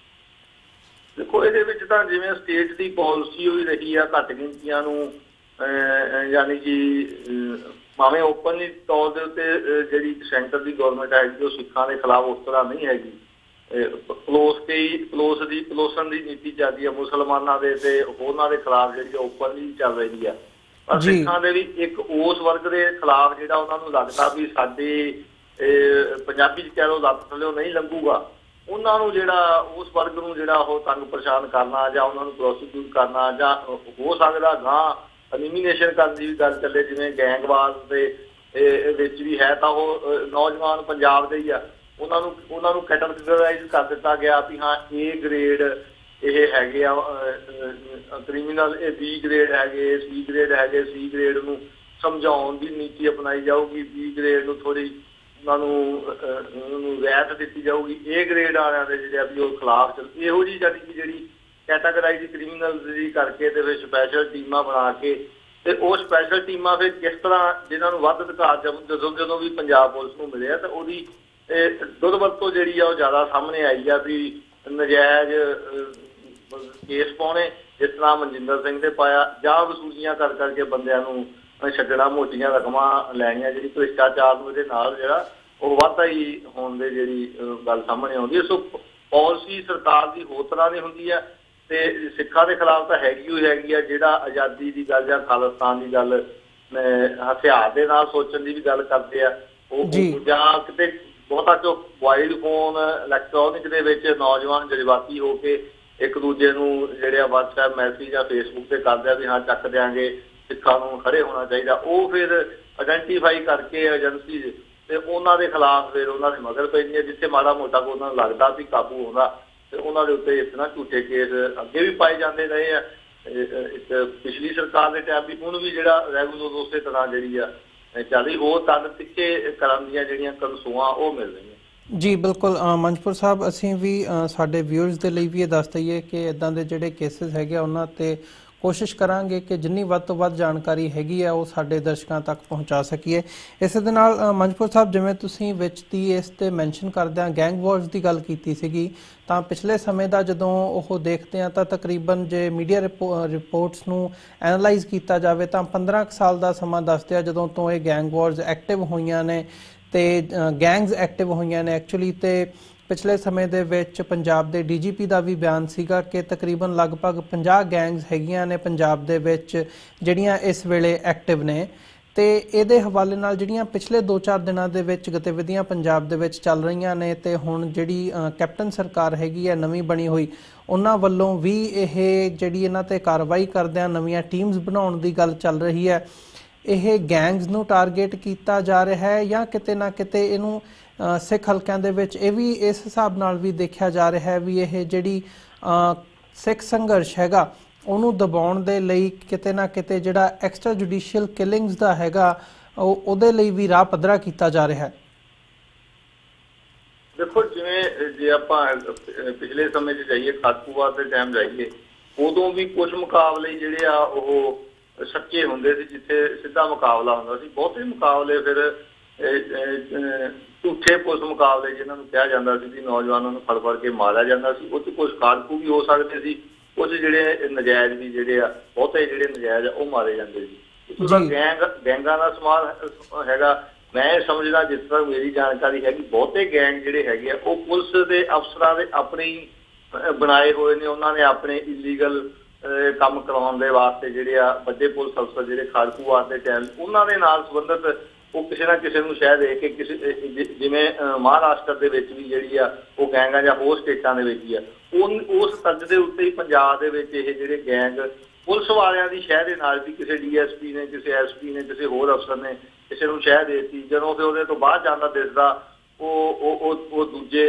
ਦੇਖੋ ਇਹਦੇ ਵਿੱਚ ਤਾਂ ਜਿਵੇਂ ਸਟੇਟ ਦੀ ਪਾਲਿਸੀ ਹੋਈ ਰਹੀ ਆ ਘੱਟ ਗਿਣਤੀਆਂ ਨੂੰ ਯਾਨੀ ਕਿ ਭਾਵੇਂ ਓਪਨਲੀ ਤੌਰ ਦੇ ਉੱਤੇ ਜਿਹੜੀ ਸੈਂਟਰ ਦੀ ਗੌਰਮੈਂਟ ਹੈਗੀ ਉਹ ਸਿੱਖਾਂ ਦੇ ਖਿਲਾਫ ਉਸ ਤਰ੍ਹਾਂ ਨਹੀਂ ਹੈਗੀ। ਪਲੋਸਨ ਦੀ ਨੀਤੀ ਚੱਲਦੀ ਆ ਮੁਸਲਮਾਨਾਂ ਦੇ ਤੇ ਹੋਰਨਾਂ ਦੇ ਖਿਲਾਫ ਜਿਹੜੀ ਓਪਨਲੀ ਚੱਲ ਰਹੀ ਆ। ਪਰ ਸਿੱਖਾਂ ਦੇ ਵੀ ਇੱਕ ਉਸ ਵਰਗ ਦੇ ਖਿਲਾਫ ਜਿਹੜਾ ਉਹਨਾਂ ਨੂੰ ਲੱਗਦਾ ਵੀ ਸਾਡੇ ਪੰਜਾਬੀ 'ਚ ਕਹਿ ਲਓ ਲੱਤ ਥੱਲੇ ਨਹੀਂ ਲੰਘੂਗਾ, ਉਹਨਾਂ ਨੂੰ ਜਿਹੜਾ ਉਸ ਵਰਗ ਨੂੰ ਜਿਹੜਾ ਉਹ ਤੰਗ ਪਰੇਸ਼ਾਨ ਕਰਨਾ ਜਾਂ ਉਹਨਾਂ ਨੂੰ ਪ੍ਰੋਸੀਕਿਊਟ ਕਰਨਾ ਜਾਂ ਹੋ ਸਕਦਾ ਗਾਂ ਐਲੀਮੀਨੇਸ਼ਨ ਕਰਨ ਦੀ ਵੀ ਗੱਲ ਚੱਲੇ, ਜਿਵੇਂ ਗੈਂਗਵਾਰ ਦੇ ਵਿੱਚ ਵੀ ਹੈ ਤਾਂ ਉਹ ਨੌਜਵਾਨ ਪੰਜਾਬ ਦੇ ਹੀ ਆ, ਉਹਨਾਂ ਨੂੰ ਕੈਟਾਗਰਾਈਜ਼ ਕਰ ਦਿੱਤਾ ਗਿਆ ਵੀ ਹਾਂ A ਗ੍ਰੇਡ ਇਹ ਹੈਗੇ ਆ ਕ੍ਰਿਮੀਨਲ, ਇਹ B ਗ੍ਰੇਡ ਹੈਗੇ, C ਗ੍ਰੇਡ ਹੈਗੇ, C ਗ੍ਰੇਡ ਨੂੰ ਸਮਝਾਉਣ ਦੀ ਨੀਤੀ ਅਪਣਾਈ ਜਾਊਗੀ, B ਗ੍ਰੇਡ ਨੂੰ ਥੋੜ੍ਹੀ ਉਹਨਾਂ ਨੂੰ ਰਿਆਇਤ ਦਿੱਤੀ ਜਾਊਗੀ, A ਗ੍ਰੇਡ ਵਾਲਿਆਂ ਦੇ ਜਿਹੜੇ ਆ ਵੀ ਉਹ ਖਿਲਾਫ ਚੱਲ ਇਹੋ ਜਿਹੀ ਜਿਹੜੀ ਕੈਟਾਗਰਾਈਜ਼ ਕ੍ਰਿਮੀਨਲ ਦੀ ਕਰਕੇ ਤੇ ਫਿਰ ਸਪੈਸ਼ਲ ਟੀਮਾਂ ਬਣਾ ਕੇ ਤੇ ਉਹ ਸਪੈਸ਼ਲ ਟੀਮਾਂ ਫਿਰ ਕਿਸ ਤਰ੍ਹਾਂ ਜਿਨ੍ਹਾਂ ਨੂੰ ਵੱਧ ਅਧਿਕਾਰ ਜਦੋਂ ਵੀ ਪੰਜਾਬ ਪੁਲਿਸ ਨੂੰ ਮਿਲਿਆ ਤਾਂ ਉਹਦੀ ਦੁਰਵਰਤੋਂ ਜਿਹੜੀ ਆ ਉਹ ਜ਼ਿਆਦਾ ਸਾਹਮਣੇ ਆਈ ਆ ਵੀ ਨਜਾਇਜ਼ ਕੇਸ ਪਾਉਣੇ, ਜਿਸ ਤਰ੍ਹਾਂ ਮਨਜਿੰਦਰ ਸਿੰਘ ਤੇ ਪਾਇਆ, ਜਾਂ ਵਸੂਲੀਆਂ ਕਰ ਕਰਕੇ ਬੰਦਿਆਂ ਨੂੰ ਛੱਡਣਾ, ਮੋਟੀਆਂ ਰਕਮਾਂ ਲੈਣੀਆਂ, ਜਿਹੜੀ ਭ੍ਰਿਸ਼ਟਾਚਾਰ ਨੂੰ ਇਹਦੇ ਨਾਲ ਜਿਹੜਾ ਉਹ ਵਾਧਾ ਹੀ ਹੋਣ ਦੇ ਜਿਹੜੀ ਗੱਲ ਸਾਹਮਣੇ ਆਉਂਦੀ ਹੈ। ਸੋ ਪਾਲਿਸੀ ਸਰਕਾਰ ਦੀ ਹੋਰ ਤਰ੍ਹਾਂ ਦੀ ਹੁੰਦੀ ਹੈ ਤੇ ਸਿੱਖਾਂ ਦੇ ਖਿਲਾਫ ਤਾਂ ਹੈਗੀ ਆ, ਜਿਹੜਾ ਆਜ਼ਾਦੀ ਦੀ ਗੱਲ ਜਾਂ ਖਾਲਿਸਤਾਨ ਦੀ ਗੱਲ ਹਥਿਆਰ ਦੇ ਨਾਲ ਸੋਚਣ ਦੀ ਵੀ ਗੱਲ ਕਰਦੇ ਆ ਉਹ, ਜਾਂ ਕਿਤੇ ਬਹੁਤਾ ਜੋ ਮੋਬਾਈਲ ਫੋਨ ਇਲੈਕਟ੍ਰੋਨਿਕ ਦੇ ਵਿੱਚ ਨੌਜਵਾਨ ਜਜ਼ਬਾਤੀ ਹੋ ਕੇ ਇੱਕ ਦੂਜੇ ਨੂੰ ਜਿਹੜੇ ਆ WhatsApp ਮੈਸੇਜ ਜਾਂ Facebook ਤੇ ਕਰਦੇ ਆ ਵੀ ਹਾਂ ਚੱਕ ਦਿਆਂਗੇ, ਸਿੱਖਾਂ ਨੂੰ ਖੜੇ ਹੋਣਾ ਚਾਹੀਦਾ, ਉਹ ਫਿਰ ਆਇਡੈਂਟੀਫਾਈ ਕਰਕੇ ਏਜੰਸੀ ਤੇ ਉਹਨਾਂ ਦੇ ਖਿਲਾਫ ਫਿਰ ਉਹਨਾਂ ਦੇ ਮਗਰ ਪੈਂਦੀ ਹੈ, ਜਿੱਥੇ ਮਾੜਾ ਮੋਟਾ ਕੋ ਉਹਨਾਂ ਨੂੰ ਲੱਗਦਾ ਵੀ ਕਾਬੂ ਆਉਂਦਾ ਤੇ ਉਹਨਾਂ ਦੇ ਉੱਤੇ ਇਸ ਤਰ੍ਹਾਂ ਝੂਠੇ ਕੇਸ ਅੱਗੇ ਵੀ ਪਾਏ ਜਾਂਦੇ ਰਹੇ ਆ। ਇੱਕ ਪਿਛਲੀ ਸਰਕਾਰ ਦੇ ਟਾਈਮ ਵੀ ਹੁਣ ਵੀ ਜਿਹੜਾ ਰੈਗੂਲਰ ਉਸੇ ਤਰ੍ਹਾਂ ਜਿਹੜੀ ਆ ਚੱਲ ਰਹੀ, ਹੋਰ ਤਦ ਤਿੱਖੇ ਕਰਨ ਦੀਆਂ ਜਿਹੜੀਆਂ ਕਨਸੂਆਂ ਉਹ ਮਿਲ ਰਹੀਆਂ। ਜੀ ਬਿਲਕੁਲ ਮੰਜਪੁਰ ਸਾਹਿਬ, ਅਸੀਂ ਵੀ ਸਾਡੇ ਵਿਊਅਰਸ ਦੇ ਲਈ ਵੀ ਇਹ ਦੱਸ ਦਈਏ ਕਿ ਇੱਦਾਂ ਦੇ ਜਿਹੜੇ ਕੇਸਿਸ ਹੈਗੇ ਉਹਨਾਂ 'ਤੇ ਕੋਸ਼ਿਸ਼ ਕਰਾਂਗੇ ਕਿ ਜਿੰਨੀ ਵੱਧ ਤੋਂ ਵੱਧ ਜਾਣਕਾਰੀ ਹੈਗੀ ਆ ਉਹ ਸਾਡੇ ਦਰਸ਼ਕਾਂ ਤੱਕ ਪਹੁੰਚਾ ਸਕੀਏ। ਇਸੇ ਦੇ ਨਾਲ ਮੰਜਪੁਰ ਸਾਹਿਬ, ਜਿਵੇਂ ਤੁਸੀਂ ਵਿੱਚ ਦੀ ਇਸ 'ਤੇ ਮੈਂਸ਼ਨ ਕਰਦਿਆਂ ਗੈਂਗ ਵਾਰਸ ਦੀ ਗੱਲ ਕੀਤੀ ਸੀਗੀ, ਤਾਂ ਪਿਛਲੇ ਸਮੇਂ ਦਾ ਜਦੋਂ ਉਹ ਦੇਖਦੇ ਹਾਂ ਤਾਂ ਤਕਰੀਬਨ ਜੇ ਮੀਡੀਆ ਰਿਪੋਰਟਸ ਨੂੰ ਐਨਾਲਾਈਜ਼ ਕੀਤਾ ਜਾਵੇ ਤਾਂ 15 ਸਾਲ ਦਾ ਸਮਾਂ ਦੱਸਦੇ ਆ ਜਦੋਂ ਤੋਂ ਇਹ ਗੈਂਗ ਵਾਰਸ ਐਕਟਿਵ ਹੋਈਆਂ ਨੇ ਤੇ ਗੈਂਗਸ ਐਕਟਿਵ ਹੋਈਆਂ ਨੇ ਐਕਚੁਅਲੀ। ਤੇ ਪਿਛਲੇ ਸਮੇਂ ਦੇ ਵਿੱਚ ਪੰਜਾਬ ਦੇ DGP ਦਾ ਵੀ ਬਿਆਨ ਸੀਗਾ ਕਿ ਤਕਰੀਬਨ ਲਗਭਗ 50 ਗੈਂਗਸ ਹੈਗੀਆਂ ਨੇ ਪੰਜਾਬ ਦੇ ਵਿੱਚ ਜਿਹੜੀਆਂ ਇਸ ਵੇਲੇ ਐਕਟਿਵ ਨੇ। ਤੇ ਇਹਦੇ ਹਵਾਲੇ ਨਾਲ ਜਿਹੜੀਆਂ ਪਿਛਲੇ 2-4 ਦਿਨਾਂ ਦੇ ਵਿੱਚ ਗਤੀਵਿਧੀਆਂ ਪੰਜਾਬ ਦੇ ਵਿੱਚ ਚੱਲ ਰਹੀਆਂ ਨੇ ਤੇ ਹੁਣ ਜਿਹੜੀ ਕੈਪਟਨ ਸਰਕਾਰ ਹੈਗੀ ਹੈ ਨਵੀਂ ਬਣੀ ਹੋਈ, ਉਹਨਾਂ ਵੱਲੋਂ ਵੀ ਇਹ ਜਿਹੜੀ ਇਹਨਾਂ ਤੇ ਕਾਰਵਾਈ ਕਰਦਿਆਂ ਨਵੀਆਂ ਟੀਮਸ ਬਣਾਉਣ ਦੀ ਗੱਲ ਚੱਲ ਰਹੀ ਹੈ। ਇਹ ਗੈਂਗਸ ਨੂੰ ਟਾਰਗੇਟ ਕੀਤਾ ਜਾ ਰਿਹਾ ਹੈ ਜਾਂ ਕਿਤੇ ਨਾ ਕਿਤੇ ਇਹਨੂੰ ਸਿੱਖ ਹਲਕਿਆਂ ਦੇ ਵਿੱਚ ਇਹ ਵੀ ਇਸ ਹਿਸਾਬ ਨਾਲ ਵੀ ਦੇਖਿਆ ਜਾ ਰਿਹਾ ਹੈ ਵੀ ਇਹ ਜਿਹੜੀ ਸਿੱਖ ਸੰਘਰਸ਼ ਹੈਗਾ ਉਹਨੂੰ ਦਬਾਉਣ ਦੇ ਲਈ ਕਿਤੇ ਨਾ ਕਿਤੇ ਜਿਹੜਾ ਐਕਸਟਰਾ ਜੁਡੀਸ਼ੀਅਲ ਕਿਲਿੰਗਸ ਦਾ ਹੈਗਾ ਉਹਦੇ ਲਈ ਵੀ ਰਾਹ ਪੱਧਰਾ ਕੀਤਾ ਜਾ ਰਿਹਾ ਹੈ। ਦੇਖੋ, ਜਿਵੇਂ ਜੇ ਆਪਾਂ ਪਿਛਲੇ ਸਮੇਂ 'ਚ ਜਾਈਏ, ਖਾੜਕੂਵਾਦ ਦੇ ਟਾਈਮ ਜਾਈਏ, ਉਦੋਂ ਵੀ ਕੁਝ ਮੁਕਾਬਲੇ ਜਿਹੜੇ ਆ ਉਹ ਸੱਚੇ ਹੁੰਦੇ ਸੀ, ਜਿੱਥੇ ਸਿੱਧਾ ਮੁਕਾਬਲਾ ਹੁੰਦਾ ਸੀ। ਬਹੁਤੇ ਮੁਕਾਬਲੇ ਫਿਰ ਝੂਠੇ ਪੁਲਿਸ ਮੁਕਾਬਲੇ ਜਿਹਨਾਂ ਨੂੰ ਕਿਹਾ ਜਾਂਦਾ ਸੀ ਕਿ ਨੌਜਵਾਨਾਂ ਨੂੰ ਫੜ ਕੇ ਮਾਰਿਆ ਜਾਂਦਾ ਸੀ, ਉਹ 'ਚ ਕੁਝ ਖਾੜਕੂ ਵੀ ਹੋ ਸਕਦੇ ਸੀ, ਕੁਝ ਜਿਹੜੇ ਨਜਾਇਜ਼ ਵੀ ਜਿਹੜੇ ਆ ਬਹੁਤੇ ਜਿਹੜੇ ਨਜਾਇਜ਼ ਆ ਉਹ ਮਾਰੇ ਜਾਂਦੇ ਸੀ। ਉਹਦਾ ਗੈਂਗਾਂ ਦਾ ਸਮਾਲ ਹੈਗਾ। ਮੈਂ ਸਮਝਦਾ, ਜਿਸ ਤਰ੍ਹਾਂ ਮੇਰੀ ਜਾਣਕਾਰੀ ਹੈਗੀ, ਬਹੁਤੇ ਗੈਂਗ ਜਿਹੜੇ ਹੈਗੇ ਆ ਉਹ ਪੁਲਿਸ ਦੇ ਅਫਸਰਾਂ ਦੇ ਆਪਣੇ ਹੀ ਬਣਾਏ ਹੋਏ ਨੇ। ਉਹਨਾਂ ਨੇ ਆਪਣੇ ਇਲੀਗਲ ਕੰਮ ਕਰਾਉਣ ਦੇ ਵਾਸਤੇ ਜਿਹੜੇ ਆ ਵੱਡੇ ਪੁਲਿਸ ਅਫਸਰ ਜਿਹੜੇ ਖਾੜਕੂਵਾਦ ਦੇ ਟਾਈਮ ਉਹਨਾਂ ਦੇ ਨਾਲ ਸੰਬੰਧਿਤ ਉਹ ਕਿਸੇ ਨਾ ਕਿਸੇ ਨੂੰ ਸ਼ਾਇਦ ਦੇ ਕੇ ਜਿਵੇਂ ਮਹਾਰਾਸ਼ਟਰ ਦੇ ਵਿੱਚ ਵੀ ਜਿਹੜੀ ਆ ਉਹ ਗੈਂਗ ਆ ਜਾਂ ਹੋਰ ਸਟੇਟਾਂ ਦੇ ਵਿੱਚ ਹੀ ਆ, ਉਸ ਤਰਜ਼ ਦੇ ਉੱਤੇ ਹੀ ਪੰਜਾਬ ਦੇ ਵਿੱਚ ਇਹ ਜਿਹੜੇ ਗੈਂਗ ਪੁਲਿਸ ਵਾਲਿਆਂ ਦੀ ਸ਼ਹਿ ਦੇ ਨਾਲ ਵੀ ਕਿਸੇ DSP ਨੇ, ਕਿਸੇ SP ਨੇ, ਕਿਸੇ ਹੋਰ ਅਫਸਰ ਨੇ ਕਿਸੇ ਨੂੰ ਸ਼ਹਿ ਦੇ ਦਿੱਤੀ, ਜਦੋਂ ਫਿਰ ਉਹਦੇ ਤੋਂ ਬਾਅਦ ਜਾਂਦਾ ਦਿਸਦਾ ਉਹ ਦੂਜੇ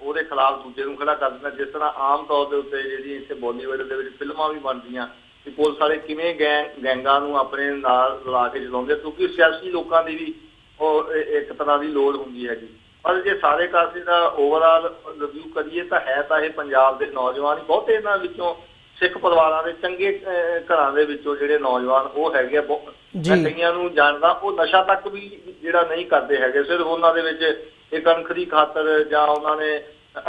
ਉਹਦੇ ਖਿਲਾਫ ਦੂਜੇ ਨੂੰ ਖੜਾ ਕਰ ਦਿੰਦਾ। ਜਿਸ ਤਰ੍ਹਾਂ ਆਮ ਤੌਰ ਦੇ ਉੱਤੇ ਜਿਹੜੀ ਇੱਥੇ ਬਾਲੀਵੁੱਡ ਦੇ ਵਿੱਚ ਫਿਲਮਾਂ ਵੀ ਬਣਦੀਆਂ ਕਿ ਪੁਲਿਸ ਵਾਲੇ ਕਿਵੇਂ ਗੈਂਗਾਂ ਨੂੰ ਆਪਣੇ ਨਾਲ ਰਲਾ ਕੇ ਚਲਾਉਂਦੇ, ਕਿਉਂਕਿ ਸਿਆਸੀ ਲੋਕਾਂ ਦੀ ਵੀ ਉਹ ਇੱਕ ਤਰ੍ਹਾਂ ਦੀ ਲੋੜ ਹੁੰਦੀ ਹੈਗੀ। ਪਰ ਜੇ ਸਾਰੇ ਕਾਸੇ ਦਾ ਓਵਰਆਲ ਰਿਵਿਊ ਕਰੀਏ ਤਾਂ ਹੈ ਤਾਂ ਇਹ ਪੰਜਾਬ ਦੇ ਨੌਜਵਾਨ ਹੀ ਬਹੁਤੇ ਇਹਨਾਂ ਵਿੱਚੋਂ ਸਿੱਖ ਪਰਿਵਾਰਾਂ ਦੇ ਚੰਗੇ ਘਰਾਂ ਦੇ ਵਿੱਚੋਂ ਜਿਹੜੇ ਨੌਜਵਾਨ ਉਹ ਹੈਗੇ ਆ। ਕਈਆਂ ਨੂੰ ਜਾਣਦਾ ਉਹ ਨਸ਼ਾ ਤੱਕ ਵੀ ਜਿਹੜਾ ਨਹੀਂ ਕਰਦੇ ਹੈਗੇ, ਸਿਰਫ ਉਹਨਾਂ ਦੇ ਵਿੱਚ ਇੱਕ ਅਣਖ ਦੀ ਖਾਤਰ ਜਾਂ ਉਹਨਾਂ ਨੇ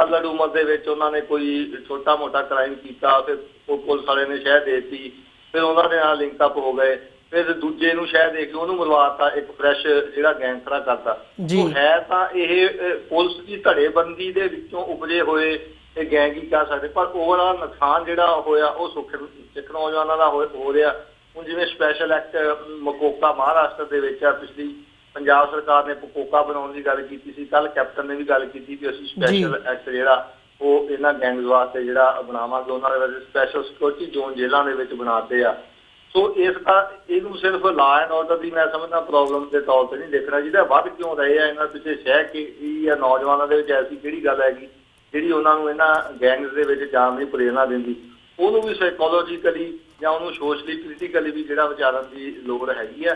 ਅਲੜ ਉਮਰ ਦੇ ਵਿੱਚ ਉਹਨਾਂ ਨੇ ਕੋਈ ਛੋਟਾ ਮੋਟਾ ਕ੍ਰਾਈਮ ਕੀਤਾ, ਫਿਰ ਉਹ ਪੁਲਿਸ ਵਾਲੇ ਨੇ ਸ਼ਹਿ ਦੇ ਦਿੱਤੀ, ਫਿਰ ਉਹਨਾਂ ਦੇ ਨਾਲ ਲਿੰਕਅਪ ਹੋ ਗਏ, ਫਿਰ ਦੂਜੇ ਨੂੰ ਸ਼ਹਿ ਦੇ ਕੇ ਉਹਨੂੰ ਮਰਵਾਤਾ, ਇੱਕ ਫਰੈਸ਼ ਜਿਹੜਾ ਗੈਂਗ ਖੜਾ ਕਰਤਾ। ਹੈ ਤਾਂ ਇਹ ਪੁਲਿਸ ਦੀ ਧੜੇਬੰਦੀ ਦੇ ਵਿੱਚੋਂ ਉਪਜੇ ਹੋਏ ਇਹ ਗੈਂਗ ਹੀ ਕਹਿ ਸਕਦੇ, ਪਰ ਓਵਰਆਲ ਨੁਕਸਾਨ ਜਿਹੜਾ ਹੋਇਆ ਉਹ ਸਿੱਖ ਨੌਜਵਾਨਾਂ ਦਾ ਹੋ ਰਿਹਾ। ਹੁਣ ਜਿਵੇਂ ਸਪੈਸ਼ਲ ਐਕਟ ਮਕੋਕਾ ਮਹਾਰਾਸ਼ਟਰ ਦੇ ਵਿੱਚ ਆ, ਪਿਛਲੀ ਪੰਜਾਬ ਸਰਕਾਰ ਨੇ ਮਕੋਕਾ ਬਣਾਉਣ ਦੀ ਗੱਲ ਕੀਤੀ ਸੀ, ਕੱਲ ਕੈਪਟਨ ਨੇ ਵੀ ਗੱਲ ਕੀਤੀ ਕਿ ਅਸੀਂ ਸਪੈਸ਼ਲ ਐਕਟ ਜਿਹੜਾ ਉਹ ਇਹਨਾਂ ਗੈਂਗਸ ਵਾਸਤੇ ਜਿਹੜਾ ਬਣਾਵਾਂਗੇ। ਉਹਨਾਂ ਦੇ ਵਿੱਚ ਸਪੈਸ਼ਲ ਸਿਕਿਉਰਿਟੀ ਜ਼ੋਨ ਜੇਲ੍ਹਾਂ ਦੇ ਵਿੱਚ ਬਣਾਤੇ ਆ। ਸੋ ਇਸ ਦਾ ਇਹਨੂੰ ਸਿਰਫ ਲਾ ਐਂਡ ਆਰਡਰ ਦੀ ਮੈਂ ਸਮਝਦਾ ਪ੍ਰੋਬਲਮ ਦੇ ਤੌਰ ਤੇ ਨਹੀਂ ਦੇਖਣਾ ਜਿਹਦਾ ਵੱਧ ਕਿਉਂ ਰਹੇ ਆ ਇਹਨਾਂ ਪਿੱਛੇ ਸ਼ਹਿ ਕਿ ਜਾਂ ਨੌਜਵਾਨਾਂ ਦੇ ਵਿੱਚ ਐਸੀ ਕਿਹੜੀ ਗੱਲ ਹੈਗੀ ਜਿਹੜੀ ਉਹਨਾਂ ਨੂੰ ਇਹਨਾਂ ਗੈਂਗਸ ਦੇ ਵਿੱਚ ਜਾਣ ਦੀ ਪ੍ਰੇਰਨਾ ਦਿੰਦੀ। ਉਹਨੂੰ ਵੀ ਸਾਈਕੋਲੋਜੀਕਲੀ ਜਾਂ ਉਹਨੂੰ ਸੋਸ਼ਲੀ ਕ੍ਰਿਟੀਕਲੀ ਵੀ ਜਿਹੜਾ ਵਿਚਾਰਨ ਦੀ ਲੋੜ ਹੈਗੀ ਆ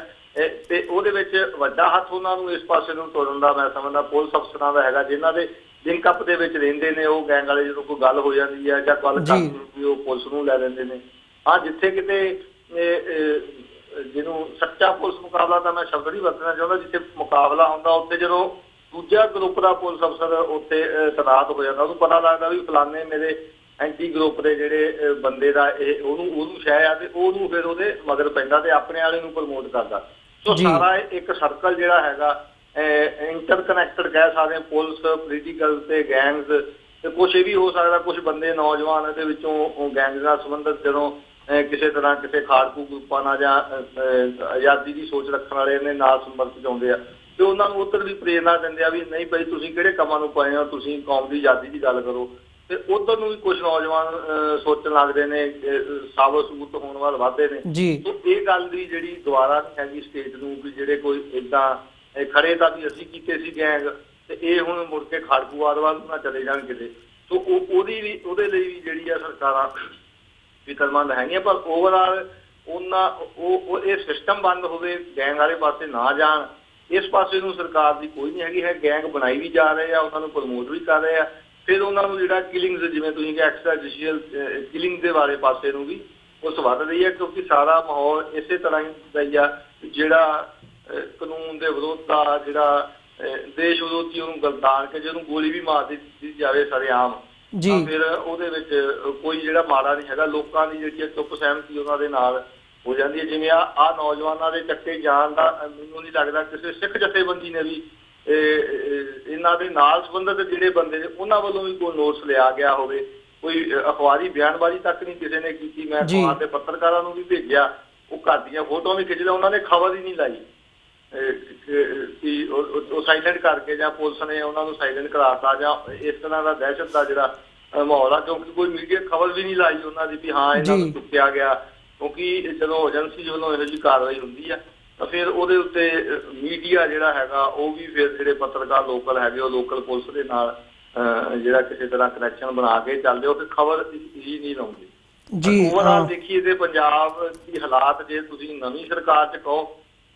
ਤੇ ਉਹਦੇ ਵਿੱਚ ਵੱਡਾ ਹੱਥ ਉਹਨਾਂ ਨੂੰ ਇਸ ਪਾਸੇ ਨੂੰ ਤੋੜਨ ਦਾ ਮੈਂ ਸਮਝਦਾ ਪੁਲਿਸ ਅਫਸਰਾਂ ਦਾ ਹੈਗਾ, ਜਿਨ੍ਹਾਂ ਦੇ ਲਿੰਕ ਅਪ ਦੇ ਵਿੱਚ ਰਹਿੰਦੇ ਨੇ ਉਹ ਗੈਂਗ ਵਾਲੇ। ਜਦੋਂ ਕੋਈ ਗੱਲ ਹੋ ਜਾਂਦੀ ਹੈ ਜਾਂ ਗੱਲ ਕਰਦੀ ਉਹ ਪੁਲਿਸ ਨੂੰ ਲੈ ਲੈਂਦੇ ਨੇ। ਹਾਂ, ਜਿੱਥੇ ਕਿਤੇ ਜਿਹਨੂੰ ਸੱਚਾ ਪੁਲਿਸ ਮੁਕਾਬਲਾ ਤਾਂ ਮੈਂ ਸ਼ਬਦ ਨਹੀਂ ਵਰਤਣਾ ਚਾਹੁੰਦਾ, ਜਿੱਥੇ ਮੁਕਾਬਲਾ ਹੁੰਦਾ ਉੱਥੇ ਜਦੋਂ ਦੂਜਾ ਗਰੁੱਪ ਦਾ ਪੁਲਿਸ ਅਫਸਰ ਉੱਥੇ ਤੈਨਾਤ ਹੋ ਜਾਂਦਾ, ਉਹਨੂੰ ਪਤਾ ਲੱਗਦਾ ਵੀ ਫਲਾਣੇ ਮੇਰੇ ਐਂਟੀ ਗਰੁੱਪ ਦੇ ਜਿਹੜੇ ਬੰਦੇ ਦਾ ਇਹ ਉਹਨੂੰ ਸ਼ਹਿ ਆ ਤੇ ਉਹਨੂੰ ਫਿਰ ਉਹਦੇ ਮਗਰ ਪੈਂਦਾ ਤੇ ਆਪਣੇ ਵਾਲੇ ਨੂੰ ਪ੍ਰਮੋਟ ਕਰਦਾ। ਸੋ ਸਾਰਾ ਇੱਕ ਸਰਕਲ ਜਿਹੜਾ ਹੈਗਾ ਇੰਟਰਕਨੈਕਟਡ ਕਹਿ ਸਕਦੇ, ਪੁਲਿਸ, ਪੋਲੀਟੀਕਲ ਤੇ ਗੈਂਗਸ ਤੇ ਕੁਛ ਇਹ ਵੀ ਹੋ ਸਕਦਾ ਕੁਛ ਬੰਦੇ ਨੌਜਵਾਨ ਦੇ ਵਿੱਚੋਂ ਗੈਂਗਸ ਨਾਲ ਸੰਬੰਧਿਤ ਜਦੋਂ ਕਿਸੇ ਤਰ੍ਹਾਂ ਕਿਸੇ ਖਾੜਕੂ ਗਰੁੱਪਾਂ ਨਾਲ ਜਾਂ ਆਜ਼ਾਦੀ ਦੀ ਸੋਚ ਰੱਖਣ ਵਾਲੇ ਨੇ ਨਾਲ ਸੰਪਰਕ 'ਚ ਆਉਂਦੇ ਆ ਤੇ ਉਹਨਾਂ ਨੂੰ ਉੱਧਰ ਵੀ ਪ੍ਰੇਰਨਾ ਦਿੰਦੇ ਆ ਵੀ ਨਹੀਂ ਭਾਈ ਤੁਸੀਂ ਕਿਹੜੇ ਕੰਮਾਂ ਨੂੰ ਪਏ ਹੋ, ਤੁਸੀਂ ਕੌਮ ਦੀ ਆਜ਼ਾਦੀ ਦੀ ਗੱਲ ਕਰੋ। ਤੇ ਉੱਧਰ ਨੂੰ ਵੀ ਕੁਝ ਨੌਜਵਾਨ ਸੋਚਣ ਲੱਗਦੇ ਨੇ, ਸਾਬਤ ਸਬੂਤ ਹੋਣ ਵੱਲ ਵੱਧਦੇ ਨੇ। ਸੋ ਇਹ ਗੱਲ ਦੀ ਜਿਹੜੀ ਦੁਬਾਰਾ ਨਹੀਂ ਹੈਗੀ ਸਟੇਟ ਨੂੰ ਵੀ ਜਿਹੜੇ ਕੋਈ ਏਦਾਂ ਖੜੇ ਤਾਂ ਵੀ ਅਸੀਂ ਕੀਤੇ ਸੀ ਗੈਂਗ ਤੇ ਇਹ ਹੁਣ ਮੁੜ ਕੇ ਖਾੜਕੂਵਾਦ ਵੱਲ ਨਾ ਚਲੇ ਜਾਣ ਕਿਤੇ। ਸੋ ਉਹਦੇ ਲਈ ਵੀ ਜਿਹੜੀ ਆ ਸਰਕਾਰਾਂ ਫਿਕਰਮੰਦ ਹੈਗੀਆਂ, ਪਰ ਓਵਰਆਲ ਉਹ ਇਹ ਸਿਸਟਮ ਬੰਦ ਹੋਵੇ, ਗੈਂਗ ਵਾਲੇ ਪਾਸੇ ਨਾ ਜਾਣ, ਇਸ ਪਾਸੇ ਨੂੰ ਸਰਕਾਰ ਦੀ ਕੋਈ ਨਹੀਂ ਹੈਗੀ ਹੈ। ਗੈਂਗ ਬਣਾਈ ਵੀ ਜਾ ਰਹੇ ਆ, ਉਹਨਾਂ ਨੂੰ ਪ੍ਰਮੋਟ ਵੀ ਕਰ ਰਹੇ ਆ, ਫਿਰ ਉਹਨਾਂ ਨੂੰ ਜਿਹੜਾ ਕਿਲਿੰਗਸ ਜਿਵੇਂ ਤੁਸੀਂ ਕਿਹਾ ਐਕਸਟਰਾ ਜੁਡੀਸ਼ੀਅਲ ਕਿਲਿੰਗ ਦੇ ਬਾਰੇ ਪਾਸੇ ਨੂੰ ਵੀ ਉਸ ਵੱਧ ਰਹੀ ਹੈ, ਕਿਉਂਕਿ ਸਾਰਾ ਮਾਹੌਲ ਇਸੇ ਤਰ੍ਹਾਂ ਹੀ ਆ ਜਿਹੜਾ ਕਾਨੂੰਨ ਦੇ ਵਿਰੋਧ ਦਾ ਜਿਹੜਾ ਦੇਸ਼ ਵਿਰੋਧੀ ਉਹਨੂੰ ਗਲਤਾਨ ਕੇ ਜਿਹਨੂੰ ਗੋਲੀ ਵੀ ਮਾਰ ਦਿੱਤੀ ਜਾਵੇ ਸਰੇਆਮ ਤਾਂ ਫਿਰ ਉਹਦੇ ਵਿੱਚ ਕੋਈ ਜਿਹੜਾ ਮਾੜਾ ਨਹੀਂ ਹੈਗਾ। ਲੋਕਾਂ ਦੀ ਜਿਹੜੀ ਚੁੱਪ ਸਹਿਮਤੀ ਉਹਨਾਂ ਦੇ ਨਾਲ ਹੋ ਜਾਂਦੀ ਹੈ। ਜਿਵੇਂ ਆਹ ਨੌਜਵਾਨਾਂ ਦੇ ਚੱਕੇ ਜਾਣ ਦਾ ਮੈਨੂੰ ਨਹੀਂ ਲੱਗਦਾ ਕਿਸੇ ਸਿੱਖ ਜਥੇਬੰਦੀ ਨੇ ਵੀ ਇਹਨਾਂ ਦੇ ਨਾਲ ਸੰਬੰਧਿਤ ਜਿਹੜੇ ਬੰਦੇ ਨੇ ਉਹਨਾਂ ਵੱਲੋਂ ਵੀ ਕੋਈ ਨੋਟਿਸ ਲਿਆ ਗਿਆ ਹੋਵੇ, ਕੋਈ ਅਖਬਾਰੀ ਬਿਆਨਬਾਜ਼ੀ ਤੱਕ ਨਹੀਂ ਕਿਸੇ ਨੇ ਕੀਤੀ। ਮੈਂ ਅਖਬਾਰ ਦੇ ਪੱਤਰਕਾਰਾਂ ਨੂੰ ਵੀ ਭੇਜਿਆ, ਉਹ ਘਰ ਦੀਆਂ ਫੋਟੋਆਂ ਵੀ ਖਿੱਚਦਾ, ਉਹਨਾਂ ਨੇ ਖਬਰ ਹੀ ਨਹੀਂ ਲਾਈ ਕਿ ਉਹ ਸਾਇਲੈਂਟ ਕਰਕੇ ਜਾਂ ਪੁਲਿਸ ਨੇ ਉਹਨਾਂ ਨੂੰ ਸਾਇਲੈਂਟ ਕਰਾਤਾ ਜਾਂ ਇਸ ਤਰ੍ਹਾਂ ਦਾ ਦਹਿਸ਼ਤ ਦਾ ਜਿਹੜਾ ਮਾਹੌਲ ਆ, ਕਿਉਂਕਿ ਕੋਈ ਮੀਡੀਆ ਖਬਰ ਵੀ ਨਹੀਂ ਲਾਈ ਉਹਨਾਂ ਦੀ ਵੀ ਹਾਂ ਇਹਨਾਂ ਨੂੰ ਚੁੱਕਿਆ ਗਿਆ। ਕਿਉਂਕਿ ਜਦੋਂ ਏਜੰਸੀ ਵੱਲੋਂ ਇਹੋ ਜਿਹੀ ਕਾਰਵਾਈ ਹੁੰਦੀ ਆ ਤਾਂ ਫਿਰ ਉਹਦੇ ਉੱਤੇ ਮੀਡੀਆ ਜਿਹੜਾ ਹੈਗਾ ਉਹ ਵੀ ਫਿਰ ਜਿਹੜੇ ਪੱਤਰਕਾਰ ਲੋਕਲ ਹੈਗੇ ਉਹ ਲੋਕਲ ਪੁਲਿਸ ਦੇ ਨਾਲ ਜਿਹੜਾ ਕਿਸੇ ਤਰ੍ਹਾਂ ਕਨੈਕਸ਼ਨ ਬਣਾ ਕੇ ਚੱਲਦੇ ਉਹ ਫਿਰ ਖਬਰ ਹੀ ਨਹੀਂ ਲਾਉਂਦੇ। ਓਵਰਆਲ ਦੇਖੀਏ ਤੇ ਪੰਜਾਬ ਦੀ ਹਾਲਾਤ ਜੇ ਤੁਸੀਂ ਨਵੀਂ ਸਰਕਾਰ 'ਚ ਕਹੋ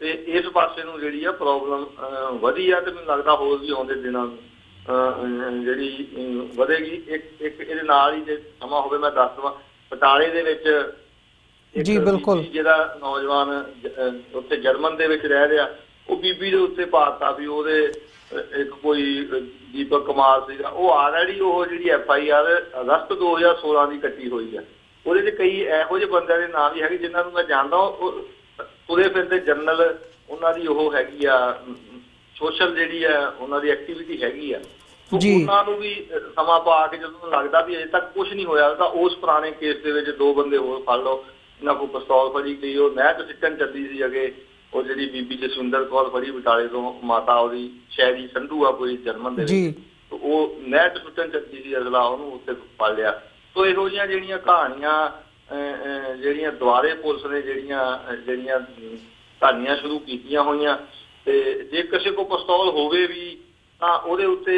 ਤੇ ਇਸ ਪਾਸੇ ਨੂੰ ਜਿਹੜੀ ਆ ਪ੍ਰੋਬਲਮ ਵਧੀ ਆ ਤੇ ਮੈਨੂੰ ਲੱਗਦਾ ਹੋਰ ਵੀ ਆਉਂਦੇ ਦਿਨਾਂ ਨੂੰ ਜਿਹੜੀ ਵਧੇਗੀ। ਇੱਕ ਇਹਦੇ ਨਾਲ ਹੀ ਜੇ ਸਮਾਂ ਹੋਵੇ ਮੈਂ ਦੱਸ ਦੇਵਾਂ, ਬਟਾਲੇ ਦੇ ਵਿੱਚ ਜਿਹੜਾ ਨੌਜਵਾਨ ਉੱਥੇ ਜਰਮਨ ਦੇ ਵਿੱਚ ਰਹਿ ਰਿਹਾ ਉਹ ਬੀਬੀ ਦੇ ਉੱਤੇ ਪਾਤਾ ਵੀ ਉਹਦੇ ਇੱਕ ਕੋਈ ਦੀਪਕ ਕੁਮਾਰ ਸੀਗਾ, ਉਹ ਆਲਰੇਡੀ ਉਹ ਜਿਹੜੀ FIR ਅਗਸਤ 2016 ਦੀ ਕੱਟੀ ਹੋਈ ਆ। ਉਹਦੇ 'ਚ ਕਈ ਇਹੋ ਜਿਹੇ ਬੰਦਿਆਂ ਦੇ ਨਾਮ ਵੀ ਹੈਗੇ ਜਿਨ੍ਹਾਂ ਨੂੰ ਮੈਂ ਜਾਣਦਾ, ਉਹ ਤੁਰੇ ਫਿਰਦੇ ਜਰਨਲ ਉਹਨਾਂ ਦੀ ਉਹ ਹੈਗੀ ਆ ਸੋਸ਼ਲ ਜਿਹੜੀ ਆ ਉਹਨਾਂ ਦੀ ਐਕਟੀਵਿਟੀ ਹੈਗੀ ਆ। ਉਹਨਾਂ ਨੂੰ ਵੀ ਸਮਾਂ ਪਾ ਕੇ ਜਦੋਂ ਲੱਗਦਾ ਵੀ ਅਜੇ ਤੱਕ ਕੁਛ ਨਹੀਂ ਹੋਇਆ ਤਾਂ ਉਸ ਪੁਰਾਣੇ ਕੇਸ ਦੇ ਵਿੱਚ 2 ਬੰਦੇ ਹੋਰ ਫੜ ਲਓ। ਇਹਨਾਂ ਕੋਲ ਪਿਸਤੌਲ ਫੜੀ ਗਈ, ਉਹ ਨਹਿਰ 'ਚ ਸਿੱਟਣ ਚੱਲੀ ਸੀ ਅੱਗੇ, ਉਹ ਜਿਹੜੀ ਬੀਬੀ ਜਸਵਿੰਦਰ ਕੌਰ ਫੜੀ ਬਟਾਲੇ ਤੋਂ, ਮਾਤਾ ਉਹਦੀ ਸ਼ਹਿਰੀ ਸੰਧੂ ਆ ਕੋਈ ਜਰਮਨ ਦੇ ਵਿੱਚ, ਉਹ ਨਹਿਰ 'ਚ ਸੁੱਟਣ ਚੱਲੀ ਸੀ ਅਗਲਾ, ਉਹਨੂੰ ਉੱਥੇ ਫੜ ਲਿਆ। ਸੋ ਇਹੋ ਜਿਹੀਆਂ ਜਿਹੜੀਆਂ ਕਹਾਣੀਆਂ ਜਿਹੜੀਆਂ ਦੁਆਰੇ ਪੁਲਿਸ ਨੇ ਜਿਹੜੀਆਂ ਕਹਾਣੀਆਂ ਸ਼ੁਰੂ ਕੀਤੀਆਂ ਹੋਈਆਂ ਤੇ ਜੇ ਕਿਸੇ ਕੋਲ ਪਿਸਤੌਲ ਹੋਵੇ ਵੀ ਤਾਂ ਉਹਦੇ ਉੱਤੇ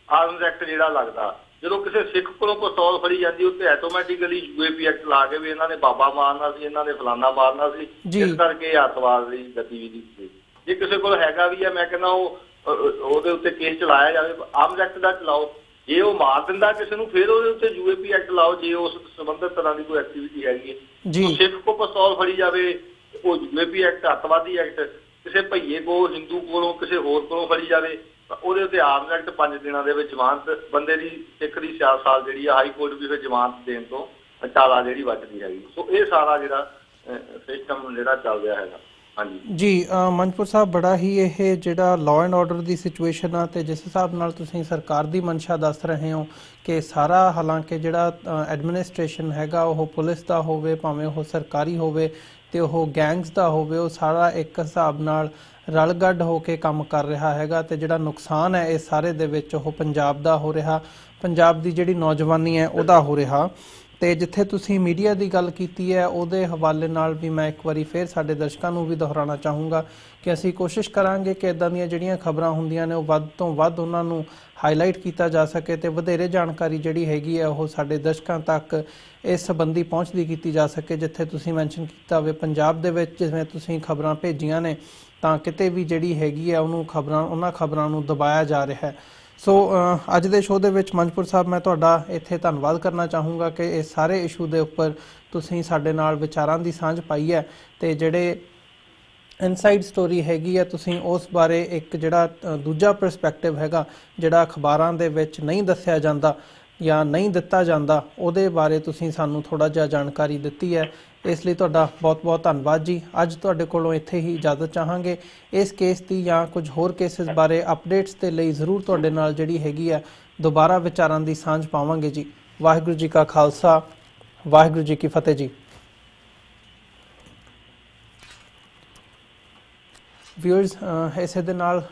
ਆਰਮਜ਼ ਐਕਟ ਜਿਹੜਾ ਲੱਗਦਾ। ਜਦੋਂ ਕਿਸੇ ਸਿੱਖ ਕੋਲੋਂ ਪਿਸਤੌਲ ਫੜੀ ਜਾਂਦੀ ਉੱਤੇ ਆਟੋਮੈਟਿਕਲੀ UAP ਐਕਟ ਲਾ ਕੇ ਵੀ ਇਹਨਾਂ ਨੇ ਬਾਬਾ ਮਾਰਨਾ ਸੀ, ਇਹਨਾਂ ਨੇ ਫਲਾਨਾ ਮਾਰਨਾ ਸੀ, ਇਸ ਕਰਕੇ ਅੱਤਵਾਦ ਦੀ ਗਤੀਵਿਧੀ ਸੀ। ਜੇ ਕਿਸੇ ਕੋਲ ਹੈਗਾ ਵੀ ਆ ਮੈਂ ਕਹਿੰਦਾ ਉਹਦੇ ਉੱਤੇ ਕੇਸ ਚਲਾਇਆ ਜਾਵੇ, ਆਰਮਜ਼ ਐਕਟ ਦਾ ਚਲਾਓ। ਜੇ ਉਹ ਮਾਰ ਦਿੰਦਾ ਕਿਸੇ ਨੂੰ ਫਿਰ ਉਹਦੇ ਉੱਤੇ UAP ਐਕਟ ਲਾਓ ਜੇ ਉਸ ਸੰਬੰਧਿਤ ਤਰ੍ਹਾਂ ਦੀ ਕੋਈ ਐਕਟੀਵਿਟੀ ਹੈਗੀ ਹੈ। ਸਿੱਖ ਕੋਲ ਪਿਸਤੌਲ ਫੜੀ ਜਾਵੇ ਉਹ UAP ਐਕਟ ਅੱਤਵਾਦੀ ਐਕਟ, ਕਿਸੇ ਭਈਏ ਕੋਲ ਹਿੰਦੂ ਕੋਲੋਂ ਕਿਸੇ ਹੋਰ ਕੋਲੋਂ ਫੜੀ ਜਾਵੇ ਉਹਦੇ ਉੱਤੇ ਆਰਮਜ਼ ਐਕਟ 5 ਦਿਨਾਂ ਦੇ ਵਿੱਚ ਜ਼ਮਾਨਤ ਬੰਦੇ ਦੀ ਸਿੱਖ ਦੀ 4 ਸਾਲ ਜਿਹੜੀ ਆ ਹਾਈ ਕੋਰਟ ਵੀ ਫਿਰ ਜ਼ਮਾਨਤ ਦੇਣ ਤੋਂ ਟਾਲਾ ਜਿਹੜੀ ਵੱਜਦੀ ਹੈਗੀ। ਸੋ ਇਹ ਸਾਰਾ ਜਿਹੜਾ ਸਿਸਟਮ ਜਿਹੜਾ ਚੱਲ ਰਿਹਾ ਹੈਗਾ। ਜੀ ਮੰਚਪੁਰ ਸਾਹਿਬ, ਬੜਾ ਹੀ ਇਹ ਜਿਹੜਾ law and order the situation ਆ ਤੇ ਜਿਸ ਹਿਸਾਬ ਨਾਲ ਤੁਸੀਂ ਸਰਕਾਰ ਦੀ ਮਨਸ਼ਾ ਦੱਸ ਰਹੇ ਹੋ ਕਿ ਸਾਰਾ ਹਾਲਾਂਕਿ ਜਿਹੜਾ ਐਡਮਿਨਿਸਟ੍ਰੇਸ਼ਨ ਹੈਗਾ ਉਹ ਪੁਲਿਸ ਦਾ ਹੋਵੇ ਭਾਵੇਂ ਉਹ ਸਰਕਾਰੀ ਹੋਵੇ ਤੇ ਉਹ ਗੈਂਗਸ ਦਾ ਹੋਵੇ, ਉਹ ਸਾਰਾ ਇੱਕ ਹਿਸਾਬ ਨਾਲ ਰਲ ਗੱਡ ਹੋ ਕੇ ਕੰਮ ਕਰ ਰਿਹਾ ਹੈਗਾ ਤੇ ਜਿਹੜਾ ਨੁਕਸਾਨ ਹੈ ਇਸ ਸਾਰੇ ਦੇ ਵਿੱਚ ਉਹ ਪੰਜਾਬ ਦਾ ਹੋ ਰਿਹਾ, ਪੰਜਾਬ ਦੀ ਜਿਹੜੀ ਨੌਜਵਾਨੀ ਹੈ ਉਹਦਾ ਹੋ ਰਿਹਾ। ਤੇ ਜਿੱਥੇ ਤੁਸੀਂ ਮੀਡੀਆ ਦੀ ਗੱਲ ਕੀਤੀ ਹੈ ਉਹਦੇ ਹਵਾਲੇ ਨਾਲ ਵੀ ਮੈਂ ਇੱਕ ਵਾਰੀ ਫਿਰ ਸਾਡੇ ਦਰਸ਼ਕਾਂ ਨੂੰ ਵੀ ਦੁਹਰਾਉਣਾ ਚਾਹੂੰਗਾ ਕਿ ਅਸੀਂ ਕੋਸ਼ਿਸ਼ ਕਰਾਂਗੇ ਕਿ ਇੱਦਾਂ ਦੀਆਂ ਜਿਹੜੀਆਂ ਖਬਰਾਂ ਹੁੰਦੀਆਂ ਨੇ ਉਹ ਵੱਧ ਤੋਂ ਵੱਧ ਉਹਨਾਂ ਨੂੰ ਹਾਈਲਾਈਟ ਕੀਤਾ ਜਾ ਸਕੇ ਤੇ ਵਧੇਰੇ ਜਾਣਕਾਰੀ ਜਿਹੜੀ ਹੈਗੀ ਹੈ ਉਹ ਸਾਡੇ ਦਰਸ਼ਕਾਂ ਤੱਕ ਇਸ ਸੰਬੰਧੀ ਪਹੁੰਚਦੀ ਕੀਤੀ ਜਾ ਸਕੇ। ਜਿੱਥੇ ਤੁਸੀਂ ਮੈਂਸ਼ਨ ਕੀਤਾ ਹੋਵੇ ਪੰਜਾਬ ਦੇ ਵਿੱਚ ਜਿਵੇਂ ਤੁਸੀਂ ਖਬਰਾਂ ਭੇਜੀਆਂ ਨੇ ਤਾਂ ਕਿਤੇ ਵੀ ਜਿਹੜੀ ਹੈਗੀ ਹੈ ਉਹਨੂੰ ਉਹਨਾਂ ਖਬਰਾਂ ਨੂੰ ਦਬਾਇਆ ਜਾ ਰਿਹਾ ਹੈ। ਸੋ ਅੱਜ ਦੇ ਸ਼ੋਅ ਦੇ ਵਿੱਚ ਮੰਜਪੁਰ ਸਾਹਿਬ ਮੈਂ ਤੁਹਾਡਾ ਇੱਥੇ ਧੰਨਵਾਦ ਕਰਨਾ ਚਾਹੂੰਗਾ ਕਿ ਇਸ ਸਾਰੇ ਇਸ਼ੂ ਦੇ ਉੱਪਰ ਤੁਸੀਂ ਸਾਡੇ ਨਾਲ ਵਿਚਾਰਾਂ ਦੀ ਸਾਂਝ ਪਾਈ ਹੈ ਤੇ ਜਿਹੜੇ ਇਨਸਾਈਡ ਸਟੋਰੀ ਹੈਗੀ ਹੈ ਤੁਸੀਂ ਉਸ ਬਾਰੇ ਇੱਕ ਜਿਹੜਾ ਦੂਜਾ ਪਰਸਪੈਕਟਿਵ ਹੈਗਾ ਜਿਹੜਾ ਅਖਬਾਰਾਂ ਦੇ ਵਿੱਚ ਨਹੀਂ ਦੱਸਿਆ ਜਾਂਦਾ ਜਾਂ ਨਹੀਂ ਦਿੱਤਾ ਜਾਂਦਾ ਉਹਦੇ ਬਾਰੇ ਤੁਸੀਂ ਸਾਨੂੰ ਥੋੜ੍ਹਾ ਜਿਹਾ ਜਾਣਕਾਰੀ ਦਿੱਤੀ ਹੈ। ਇਸ ਲਈ ਤੁਹਾਡਾ ਬਹੁਤ ਬਹੁਤ ਧੰਨਵਾਦ ਜੀ। ਅੱਜ ਤੁਹਾਡੇ ਕੋਲੋਂ ਇੱਥੇ ਹੀ ਇਜਾਜ਼ਤ ਚਾਹਾਂਗੇ। ਇਸ ਕੇਸ ਦੀ ਜਾਂ ਕੁਝ ਹੋਰ ਕੇਸਿਸ ਬਾਰੇ ਅਪਡੇਟਸ ਦੇ ਲਈ ਜ਼ਰੂਰ ਤੁਹਾਡੇ ਨਾਲ ਜਿਹੜੀ ਹੈਗੀ ਹੈ ਦੁਬਾਰਾ ਵਿਚਾਰਾਂ ਦੀ ਸਾਂਝ ਪਾਵਾਂਗੇ ਜੀ। ਵਾਹਿਗੁਰੂ ਜੀ ਕਾ ਖਾਲਸਾ, ਵਾਹਿਗੁਰੂ ਜੀ ਕੀ ਫਤਿਹ ਜੀ। ਵਿਊਅਰਸ, ਇਸੇ ਦੇ ਨਾਲ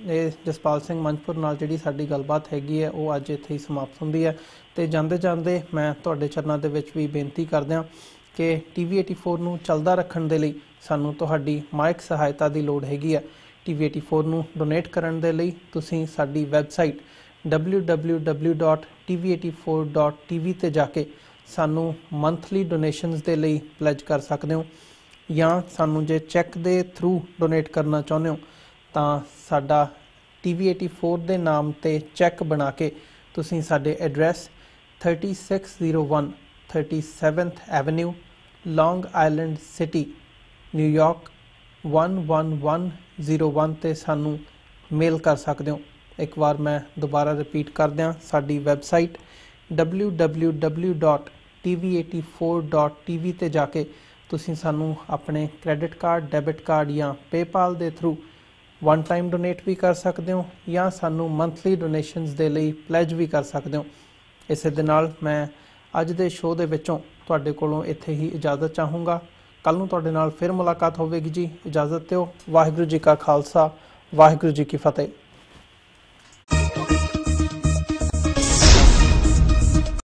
ਇਹ ਜਸਪਾਲ ਸਿੰਘ ਮੰਜਪੁਰ ਨਾਲ ਜਿਹੜੀ ਸਾਡੀ ਗੱਲਬਾਤ ਹੈਗੀ ਹੈ ਉਹ ਅੱਜ ਇੱਥੇ ਹੀ ਸਮਾਪਤ ਹੁੰਦੀ ਹੈ। ਤੇ ਜਾਂਦੇ ਜਾਂਦੇ ਮੈਂ ਤੁਹਾਡੇ ਚਰਨਾਂ ਦੇ ਵਿੱਚ ਵੀ ਬੇਨਤੀ ਕਰਦਿਆਂ ਕਿ TV84 ਨੂੰ ਚੱਲਦਾ ਰੱਖਣ ਦੇ ਲਈ ਸਾਨੂੰ ਤੁਹਾਡੀ ਮਾਇਕ ਸਹਾਇਤਾ ਦੀ ਲੋੜ ਹੈਗੀ ਹੈ। TV84 ਨੂੰ ਡੋਨੇਟ ਕਰਨ ਦੇ ਲਈ ਤੁਸੀਂ ਸਾਡੀ ਵੈਬਸਾਈਟ www.tv84.tv ਤੇ ਜਾ ਕੇ ਸਾਨੂੰ ਮੰਥਲੀ ਡੋਨੇਸ਼ਨਸ ਦੇ ਲਈ ਪਲੈਜ ਕਰ ਸਕਦੇ ਹੋ ਜਾਂ ਸਾਨੂੰ ਜੇ ਚੈੱਕ ਦੇ ਥਰੂ ਡੋਨੇਟ ਕਰਨਾ ਚਾਹੁੰਦੇ ਹੋ ਤਾਂ ਸਾਡਾ TV84 ਦੇ ਨਾਮ ਤੇ ਚੈੱਕ ਬਣਾ ਕੇ ਤੁਸੀਂ ਸਾਡੇ ਐਡਰੈਸ 3601 37th ਐਵਨਿਊ ਲੌਂਗ ਆਈਲੈਂਡ ਸਿਟੀ ਨਿਊਯਾਰਕ 11101 ਤੇ ਸਾਨੂੰ ਮੇਲ ਕਰ ਸਕਦੇ ਹੋ। ਇੱਕ ਵਾਰ ਮੈਂ ਦੁਬਾਰਾ ਰਿਪੀਟ ਕਰ ਦਿਆਂ, ਸਾਡੀ ਵੈਬਸਾਈਟ www.tv84.tv ਤੇ ਜਾ ਕੇ ਤੁਸੀਂ ਸਾਨੂੰ ਆਪਣੇ ਕ੍ਰੈਡਿਟ ਕਾਰਡ, ਡੈਬਿਟ ਕਾਰਡ ਜਾਂ ਪੇਪਾਲ ਦੇ ਥਰੂ ਵਨ ਟਾਈਮ ਡੋਨੇਟ ਵੀ ਕਰ ਸਕਦੇ ਹੋ ਜਾਂ ਸਾਨੂੰ ਮੰਥਲੀ ਡੋਨੇਸ਼ਨਸ ਦੇ ਲਈ ਪਲੈਜ ਵੀ ਕਰ ਸਕਦੇ ਹੋ। ਇਸੇ ਦੇ ਨਾਲ ਮੈਂ ਅੱਜ ਦੇ ਸ਼ੋਅ ਦੇ ਵਿੱਚੋਂ ਤੁਹਾਡੇ ਕੋਲੋਂ ਇੱਥੇ ਹੀ ਇਜਾਜ਼ਤ ਚਾਹੂੰਗਾ। ਕੱਲ੍ਹ ਨੂੰ ਤੁਹਾਡੇ ਨਾਲ ਫਿਰ ਮੁਲਾਕਾਤ ਹੋਵੇਗੀ ਜੀ। ਇਜਾਜ਼ਤ ਦਿਓ। ਵਾਹਿਗੁਰੂ ਜੀ ਕਾ ਖਾਲਸਾ, ਵਾਹਿਗੁਰੂ ਜੀ ਕੀ ਫਤਿਹ।